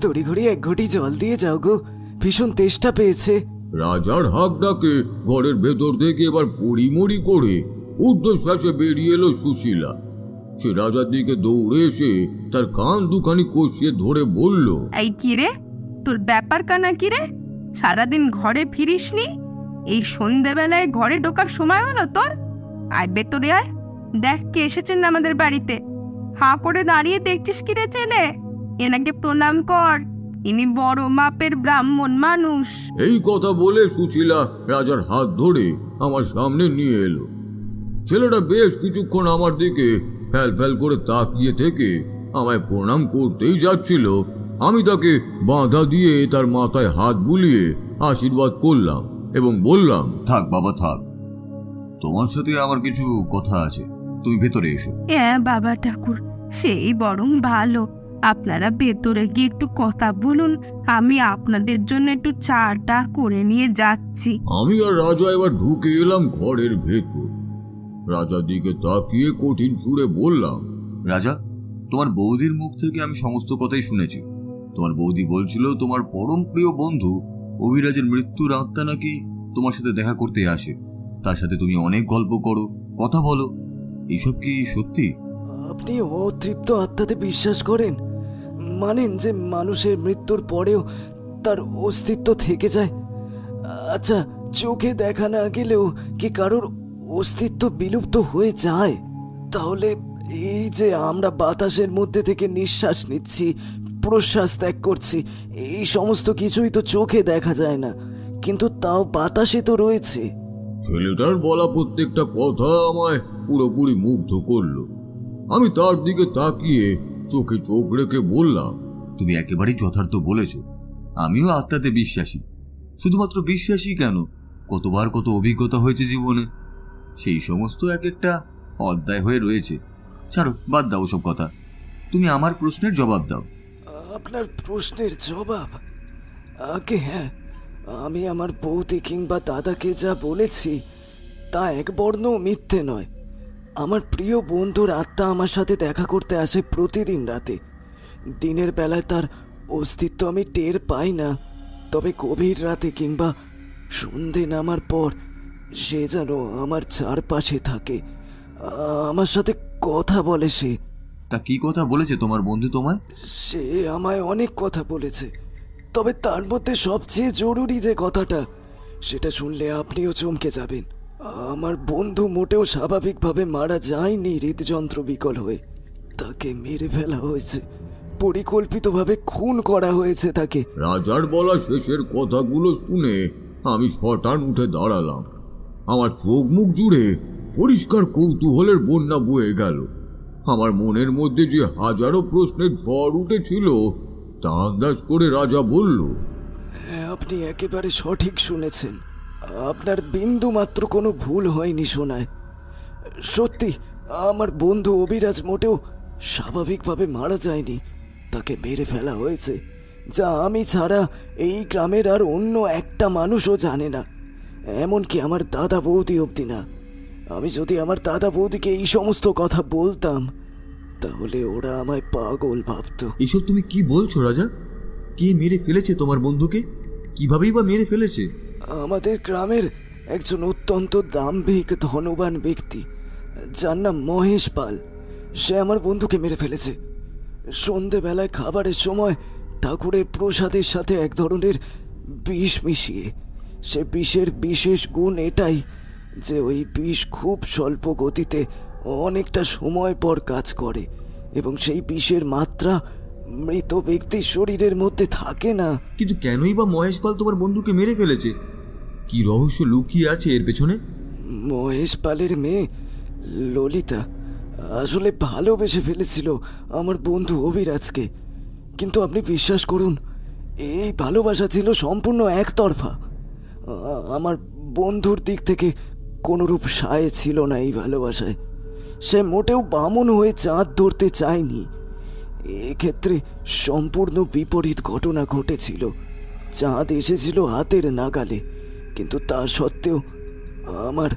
তড়িঘড়ি এক ঘটি জল দিয়ে যাও গো, ভীষণ তেষ্টা পেয়েছে। রাজার হাঁক ডাকে ঘরের ভেতর থেকে এবার পড়িমড়ি করে ঊর্ধ্বশ্বাসে বেরিয়ে এলো সুশীলা। সে রাজার দিকে দৌড়ে এসে তার কান দুখানি কষিয়ে ধরে বলল, এই কিরে, তোর ব্যাপার কানা কিরে? সারাদিন ঘরে ফিরিসনি, এই সন্ধেবেলায় ঘরে ঢোকার সময় হলো তোর? আয় ভেতরে আয়, দেখ কে এসেছেন আমাদের বাড়িতে। হাঁ করে দাঁড়িয়ে দেখছিস কিরে ছেলে? এনাকে প্রণাম কর, ইনি বড় মাপের ব্রাহ্মণ মানুষ। এই কথা বলে সুশীলা রাজার হাত ধরে আমার সামনে নিয়ে এলো। ছেলেটা বেশ কিছুক্ষণ আমার দিকে ফ্যাল ফ্যাল করে তাকিয়ে থেকে আমায় প্রণাম করতেই যাচ্ছিল। আমি তাকে বাধা দিয়ে তার মাথায় হাত বুলিয়ে আশীর্বাদ করলাম এবং বললাম, থাক বাবা থাক, তোমার সাথে আমার কিছু কথা আছে, তুমি ভেতরে এসো। হ্যাঁ বাবা ঠাকুর, সেই বরং ভালো। আপনারা ভেতরে গিয়ে একটু কথা বলুন, আমি আপনাদের জন্য একটু চাটা করে নিয়ে যাচ্ছি। আমি আর রাজা এবার ঢুকে এলাম ঘরের ভেতর। রাজার দিকে তাকিয়ে কঠিন সুরে বললাম, রাজা, তোমার বৌদির মুখ থেকে আমি সমস্ত কথাই শুনেছি। তোমার বৌদি বলছিল তোমার পরম প্রিয় বন্ধু অভিরাজের মৃত্যুর আত্মা নাকি তোমার সাথে দেখা করতে আসে, তার সাথে তুমি অনেক গল্প করো, কথা বলো। এইসব কি সত্যি? আপনি অতৃপ্ত আত্মাতে বিশ্বাস করেন? মানেন যে মানুষের মৃত্যুর পরেও তার অস্তিত্ব থেকে যায়? আচ্ছা, চোখে দেখা না গেলেও কি কারোর অস্তিত্ব বিলুপ্ত হয়ে যায়, তাহলে এই যে আমরা বাতাসের মধ্যে থেকে নিঃশ্বাস নিচ্ছি, প্রশ্বাস ত্যাগ করছি, এই সমস্ত কিছুই তো চোখে দেখা যায় না, কিন্তু তাও বাতাসে তো রয়েছে। ছেলেটার বলা প্রত্যেকটা কথা আমায় পুরোপুরি মুগ্ধ করলো। আমি তার দিকে তাকিয়ে চোখে চোখ রেখে বললাম, তুমি একেবারেই যথার্থ বলেছ। আমিও আত্মাতে বিশ্বাসী। শুধুমাত্র বিশ্বাসী কেন, কতবার কত অভিজ্ঞতা হয়েছে জীবনে, সেই সমস্ত এক একটা অধ্যায় হয়ে রয়েছে। ছাড়ো, বাদ দাও ওসব কথা। তুমি আমার প্রশ্নের জবাব দাও। আপনার প্রশ্নের জবাব? আগে হ্যাঁ, আমি আমার বৌদি কিংবা দাদাকে যা বলেছি তা এক বর্ণও মিথ্যে নয়। আমার প্রিয় বন্ধুর আত্মা আমার সাথে দেখা করতে আসে প্রতিদিন রাতে। দিনের বেলায় তার অস্তিত্ব আমি টের পাই না, তবে গভীর রাতে কিংবা সন্ধে নামার পর সে যেন আমার চারপাশে থাকে, আমার সাথে কথা বলে। তা কি কথা বলেছে তোমার বন্ধু তোমায়? সে আমায় অনেক কথা বলেছে, তবে তার মধ্যে সবচেয়ে জরুরি যে কথাটা, সেটা শুনলে আপনিও চমকে যাবেন। আমার বন্ধু মোটেও স্বাভাবিকভাবে মারা যায়নি হৃদযন্ত্র বিকল হয়ে। তাকে মেরে ফেলা হয়েছে, পরিকল্পিতভাবে খুন করা হয়েছে তাকে। রাজার বলা শেষের কথাগুলো শুনে আমি শটান উঠে দাঁড়ালাম। আমার চোখ মুখ জুড়ে পরিষ্কার কৌতূহলের বন্যা বয়ে গেল। আমার মনের মধ্যে যে হাজারো প্রশ্নের ঝড় উঠেছিল তা আন্দাজ করে রাজা বলল, হ্যাঁ, আপনি একেবারে সঠিক শুনেছেন। আপনার বিন্দু মাত্র কোনো ভুল হয়নি শোনায়। সত্যি আমার বন্ধু অবিরাজ মোটেও স্বাভাবিকভাবে মারা যায়নি, তাকে মেরে ফেলা হয়েছে, যা আমি ছাড়া এই গ্রামের আর অন্য একটা মানুষও জানে না, এমনকি আমার দাদা বৌদি অবধি না। আমি যদি আমার দাদা বৌদিকে এই সমস্ত কথা বলতাম তাহলে ওরা আমায় পাগল ভাবতো। এসব তুমি কি বলছো রাজা? কে মেরে ফেলেছে তোমার বন্ধুকে? কিভাবেই বা মেরে ফেলেছে? আমাদের গ্রামের একজন অত্যন্ত দাম্ভিক ধনবান ব্যক্তি, যার নাম মহেশ পাল, সে আমার বন্ধুকে মেরে ফেলেছে। সন্ধেবেলায় খাবারের সময় ঠাকুরের প্রসাদের সাথে এক ধরনের বিষ মিশিয়ে। সে বিষের বিশেষ গুণ এটাই যে ওই বিষ খুব স্বল্প গতিতে অনেকটা সময় পর কাজ করে, এবং সেই বিষের মাত্রা মৃত ব্যক্তির শরীরের মধ্যে থাকে না। কিন্তু কেনই বা মহেশ পাল তোমার বন্ধুকে মেরে ফেলেছে? কি রহস্য লুকিয়ে আছে এর পেছনে? মহেশ পালের মেয়ে ললিতা আসলে ভালোবেসে ফেলেছিল আমার বন্ধু অভিরাজকে, কিন্তু আপনি বিশ্বাস করুন, এই ভালোবাসা ছিল সম্পূর্ণ একতরফা। আমার বন্ধুর দিক থেকে কোনোরূপ সায় ছিল না এই ভালোবাসায়। সে মোটেও বামন হয়ে চাঁদ ধরতে চায়নি। এক্ষেত্রে সম্পূর্ণ বিপরীত ঘটনা ঘটেছিল। চাঁদ এসেছিল হাতের নাগালে, কিন্তু তা সত্ত্বেও আমার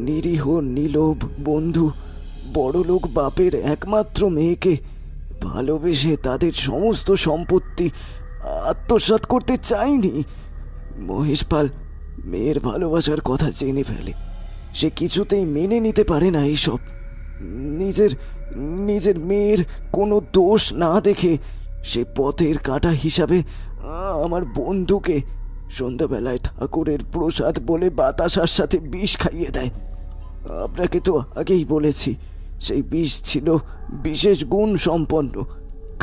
নিরীহ নীলভ বন্ধু বড়লোক বাপের একমাত্র মেয়েকে ভালোবেসে তাদের সমস্ত সম্পত্তি আত্মসাৎ করতে চায়নি। মহেশ পাল মেয়ের ভালোবাসার কথা জেনে ফেলে। সে কিছুতেই মেনে নিতে পারে না এইসব। নিজের মেয়ের কোনো দোষ না দেখে সে পথের কাঁটা হিসাবে আমার বন্ধুকে সন্ধ্যাবেলায় ঠাকুরের প্রসাদ বলে বাতাসার সাথে বিষ খাইয়ে দেয়। আপনাকে তো আগেই বলেছি, সেই বিষ ছিল বিশেষ গুণ সম্পন্ন।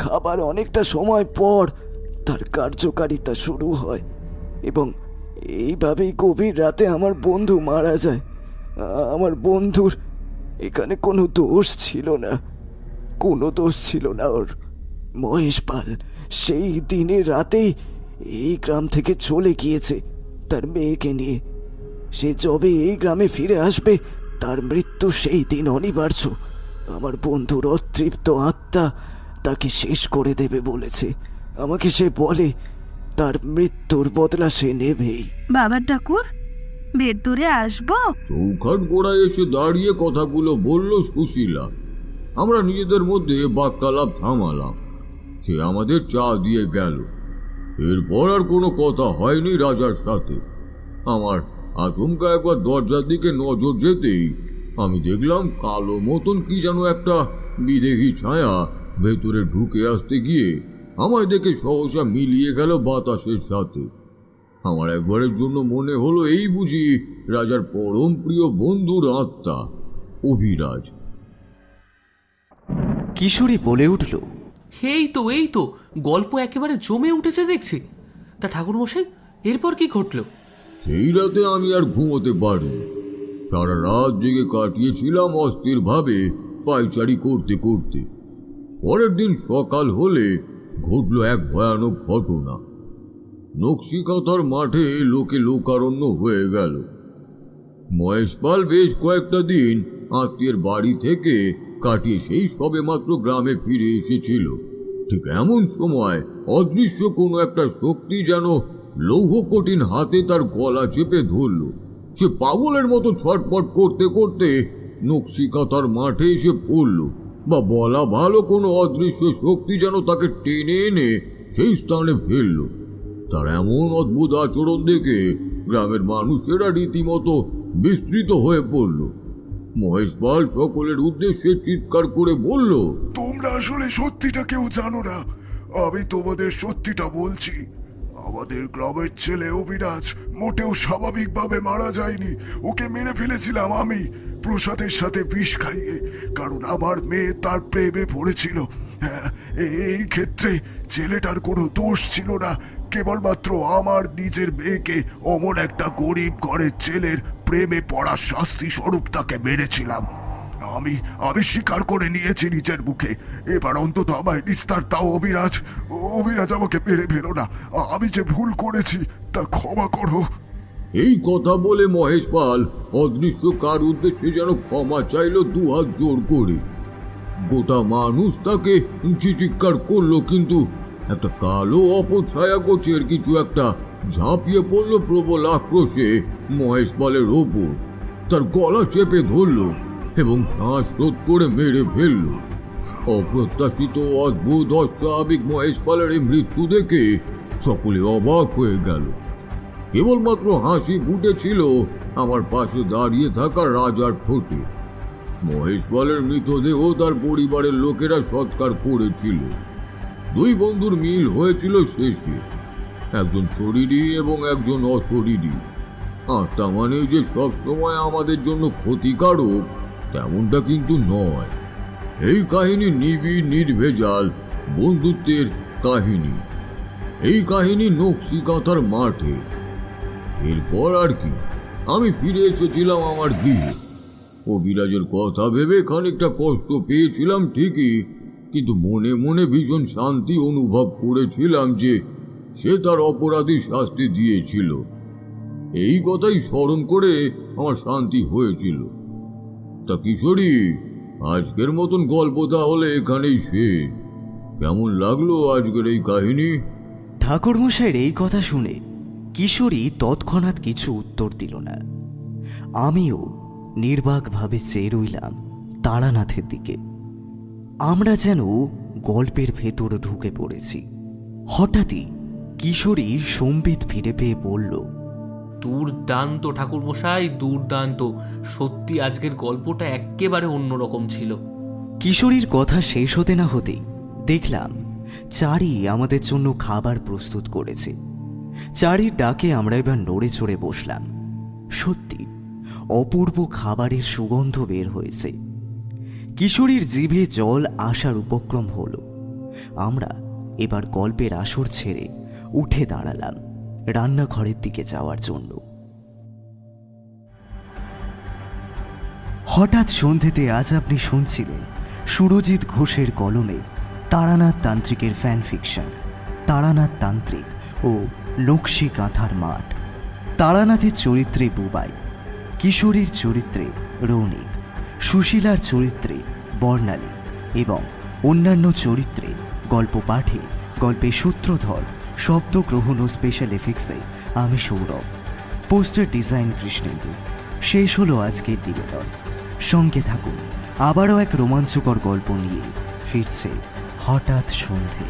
খাবার অনেকটা সময় পর তার কার্যকারিতা শুরু হয়, এবং এইভাবেই গভীর রাতে আমার বন্ধু মারা যায়। আমার বন্ধুর এখানে কোনো দোষ ছিল না, কোনো দোষ ছিল না ওর। মহেশ পাল সেই দিনের রাতেই এই গ্রাম থেকে চলে গিয়েছে তার মেয়েকে নিয়ে। সে যবে এই গ্রামে ফিরে আসবে তার মৃত্যু সেই দিন অনিবার্য। আমার বন্ধুর অতৃপ্ত আত্মা তাকে শেষ করে দেবে বলেছে। আমাকে সে বলে তার মৃত্যুর বদলা সে নেবেই। বাবা ঠাকুর, ভেতরে আসবো? চৌখাট গোড়ায় এসে দাঁড়িয়ে কথাগুলো বলল সুশীলা। আমরা নিজেদের মধ্যে বাক্যালাপ থামালাম। সে আমাদের চা দিয়ে গেল। এরপর আর কোনো কথা হয়নি রাজার সাথে। আমার আচমকা একবার দরজার দিকে নজর যেতেই আমি দেখলাম কালো মতন কি যেন একটা বিদেহী ছায়া ভেতরে ঢুকে আসতে গিয়ে আমায় দেখে সহসা মিলিয়ে গেল বাতাসের সাথে। আমার একবারের জন্য মনে হলো এই বুঝি রাজার পরম প্রিয় বন্ধুর আত্মা অভিরাজ। কিশোরী বলে উঠল, এই তো গল্প একেবারে জমে উঠেছে দেখছি। তা ঠাকুরমশাই, এরপর কি ঘটলো? সেই রাতে আমি আর ঘুমোতে পারিনি। সারা রাত জেগে কাটিয়েছিলাম অস্থির ভাবে পায়চারি করতে করতে। পরের দিন সকাল হলে ঘটল এক ভয়ানক ঘটনা। নকশিকাঁথার মাঠে লোকে লোকারণ্য হয়ে গেল। মহেশপাল বেশ কয়েকটা দিন আত্মীয়ের বাড়ি থেকে কাটিয়ে সেই সবে মাত্র গ্রামে ফিরে এসেছিল। ঠিক এমন সময় অদৃশ্য কোনো একটা শক্তি যেন লৌহ কঠিন হাতে তার গলা চেপে ধরল। সে পাগলের মতো ছটপট করতে করতে নকশিকাঁথার মাঠে এসে পড়ল, বা বলা ভালো কোনো অদৃশ্য শক্তি যেন তাকে টেনে এনে সেই স্থানে ফেলল। তার এমন অদ্ভুত আচরণ দেখে গ্রামের মানুষেরা রীতিমতো বিস্তৃত হয়ে পড়ল। মহেশপাল সকলের উদ্দেশ্যে চিৎকার করে বলল, তোমরা আসলে সত্যিটা কেউ জানো না। আমি তোমাদের সত্যিটা বলছি। আমাদের গ্রামের ছেলে অভিরাজ মোটেও স্বাভাবিকভাবে মারা যায়নি। ওকে মেরে ফেলেছিলাম আমি, প্রসাদের সাথে বিষ খাইয়ে, কারণ আমার মেয়ে তার প্রেমে পড়েছিল। হ্যাঁ, এই ক্ষেত্রে ছেলেটার কোনো দোষ ছিল না। কেবলমাত্র আমার নিজের মেয়েকে অমন একটা গরিব ঘরের ছেলের প্রেমে পড়ার শাস্তি স্বরূপ তাকে মেরেছিলাম। আমি স্বীকার করে নিয়েছি নিজের মুখে। এবার অন্তত আমায় নিস্তার দাও অভিরাজ। অভিরাজ, আমাকে মেরে ফেলো না। আমি যে ভুল করেছি তা ক্ষমা করো। এই কথা বলে মহেশপাল অদৃশ্য কার উদ্দেশ্যে যেন ক্ষমা চাইল দুহাত জোর করে। গোটা মানুষ তাকে চিৎকার করলো, কিন্তু একটা কালো অপছায়া গোছের কিছু একটা ঝাঁপিয়ে পড়ল প্রবল আক্রোশে মহেশপালের ওপর। তার গলা চেপে ধরল এবং শ্বাসরোধ করে মেরে ফেলল। অপ্রত্যাশিত অদ্ভুত অস্বাভাবিক মহেশপালের এই মৃত্যু দেখে সকলে অবাক হয়ে গেল। কেবলমাত্র হাসি ফুটেছিল আমার পাশে দাঁড়িয়ে থাকা রাজার ঠোঁটে। মহেশপালের মৃতদেহ তার পরিবারের লোকেরা সৎকার করেছিল। দুই বন্ধুর মিল হয়েছিল শেষে, একজন শরীরী এবং একজন অশরীরী। আত্মা মানে যে সব সময় আমাদের জন্য ক্ষতিকারক তেমনটা কিন্তু নয়। এই কাহিনী নিবিড় নির্ভেজাল বন্ধুত্বের কাহিনী। এই কাহিনী নকশিকাঁথার মাঠে। এরপর আর কি, আমি ফিরে এসেছিলাম আমার গৃহে। অভিরাজের কথা ভেবে খানিকটা কষ্ট পেয়েছিলাম ঠিকই, কিন্তু মনে মনে ভীষণ শান্তি অনুভব করেছিলাম যে সে তার অপরাধী শাস্তি দিয়েছিল। এই কথাই স্মরণ করে আমার শান্তি হয়েছিল। তা কিশোরী, আজকের মতন গল্প তাহলে এখানেই শেষ। কেমন লাগলো আজকের এই কাহিনী? ঠাকুরমশাইয়ের এই কথা শুনে কিশোরী তৎক্ষণাৎ কিছু উত্তর দিল না। আমিও নির্বাকভাবে চেয়ে রইলাম তারানাথের দিকে। আমরা যেন গল্পের ভেতর ঢুকে পড়েছি। হঠাৎই কিশোরী সম্বিত ফিরে পেয়ে বলল, দুর্দান্ত ঠাকুরমশাই, দুর্দান্ত। সত্যি আজকের গল্পটা একেবারে অন্যরকম ছিল। কিশোরীর কথা শেষ হতে না হতেই দেখলাম চারি আমাদের জন্য খাবার প্রস্তুত করেছে। চারির ডাকে আমরা এবার নড়ে চড়ে বসলাম। সত্যি অপূর্ব খাবারের সুগন্ধ বের হয়েছে। কিশোরীর জিভে জল আসার উপক্রম হলো। আমরা এবার গল্পের আসর ছেড়ে উঠে দাঁড়ালাম রান্নাঘরের দিকে যাওয়ার জন্য। হঠাৎ সন্ধেতে আজ আপনি শুনছিলেন সুরজিৎ ঘোষের কলমে তারানাথ তান্ত্রিকের ফ্যান ফিকশন তারানাথ তান্ত্রিক ও নকশিকাঁথার মাঠ। তারানাথের চরিত্রে বুবাই, কিশোরীর চরিত্রে রৌনিক, সুশীলার চরিত্রে বর্ণালী এবং অন্যান্য চরিত্রে গল্প পাঠে, গল্পে সূত্রধর, শব্দগ্রহণ ও স্পেশাল এফেক্টসে আমি সৌরভ, পোস্টার ডিজাইন কৃষ্ণেন্দু। শেষ হলো আজকের নিবেদন। সঙ্গে থাকুন, আবারও এক রোমাঞ্চকর গল্প নিয়ে ফিরছে হঠাৎ সন্ধে।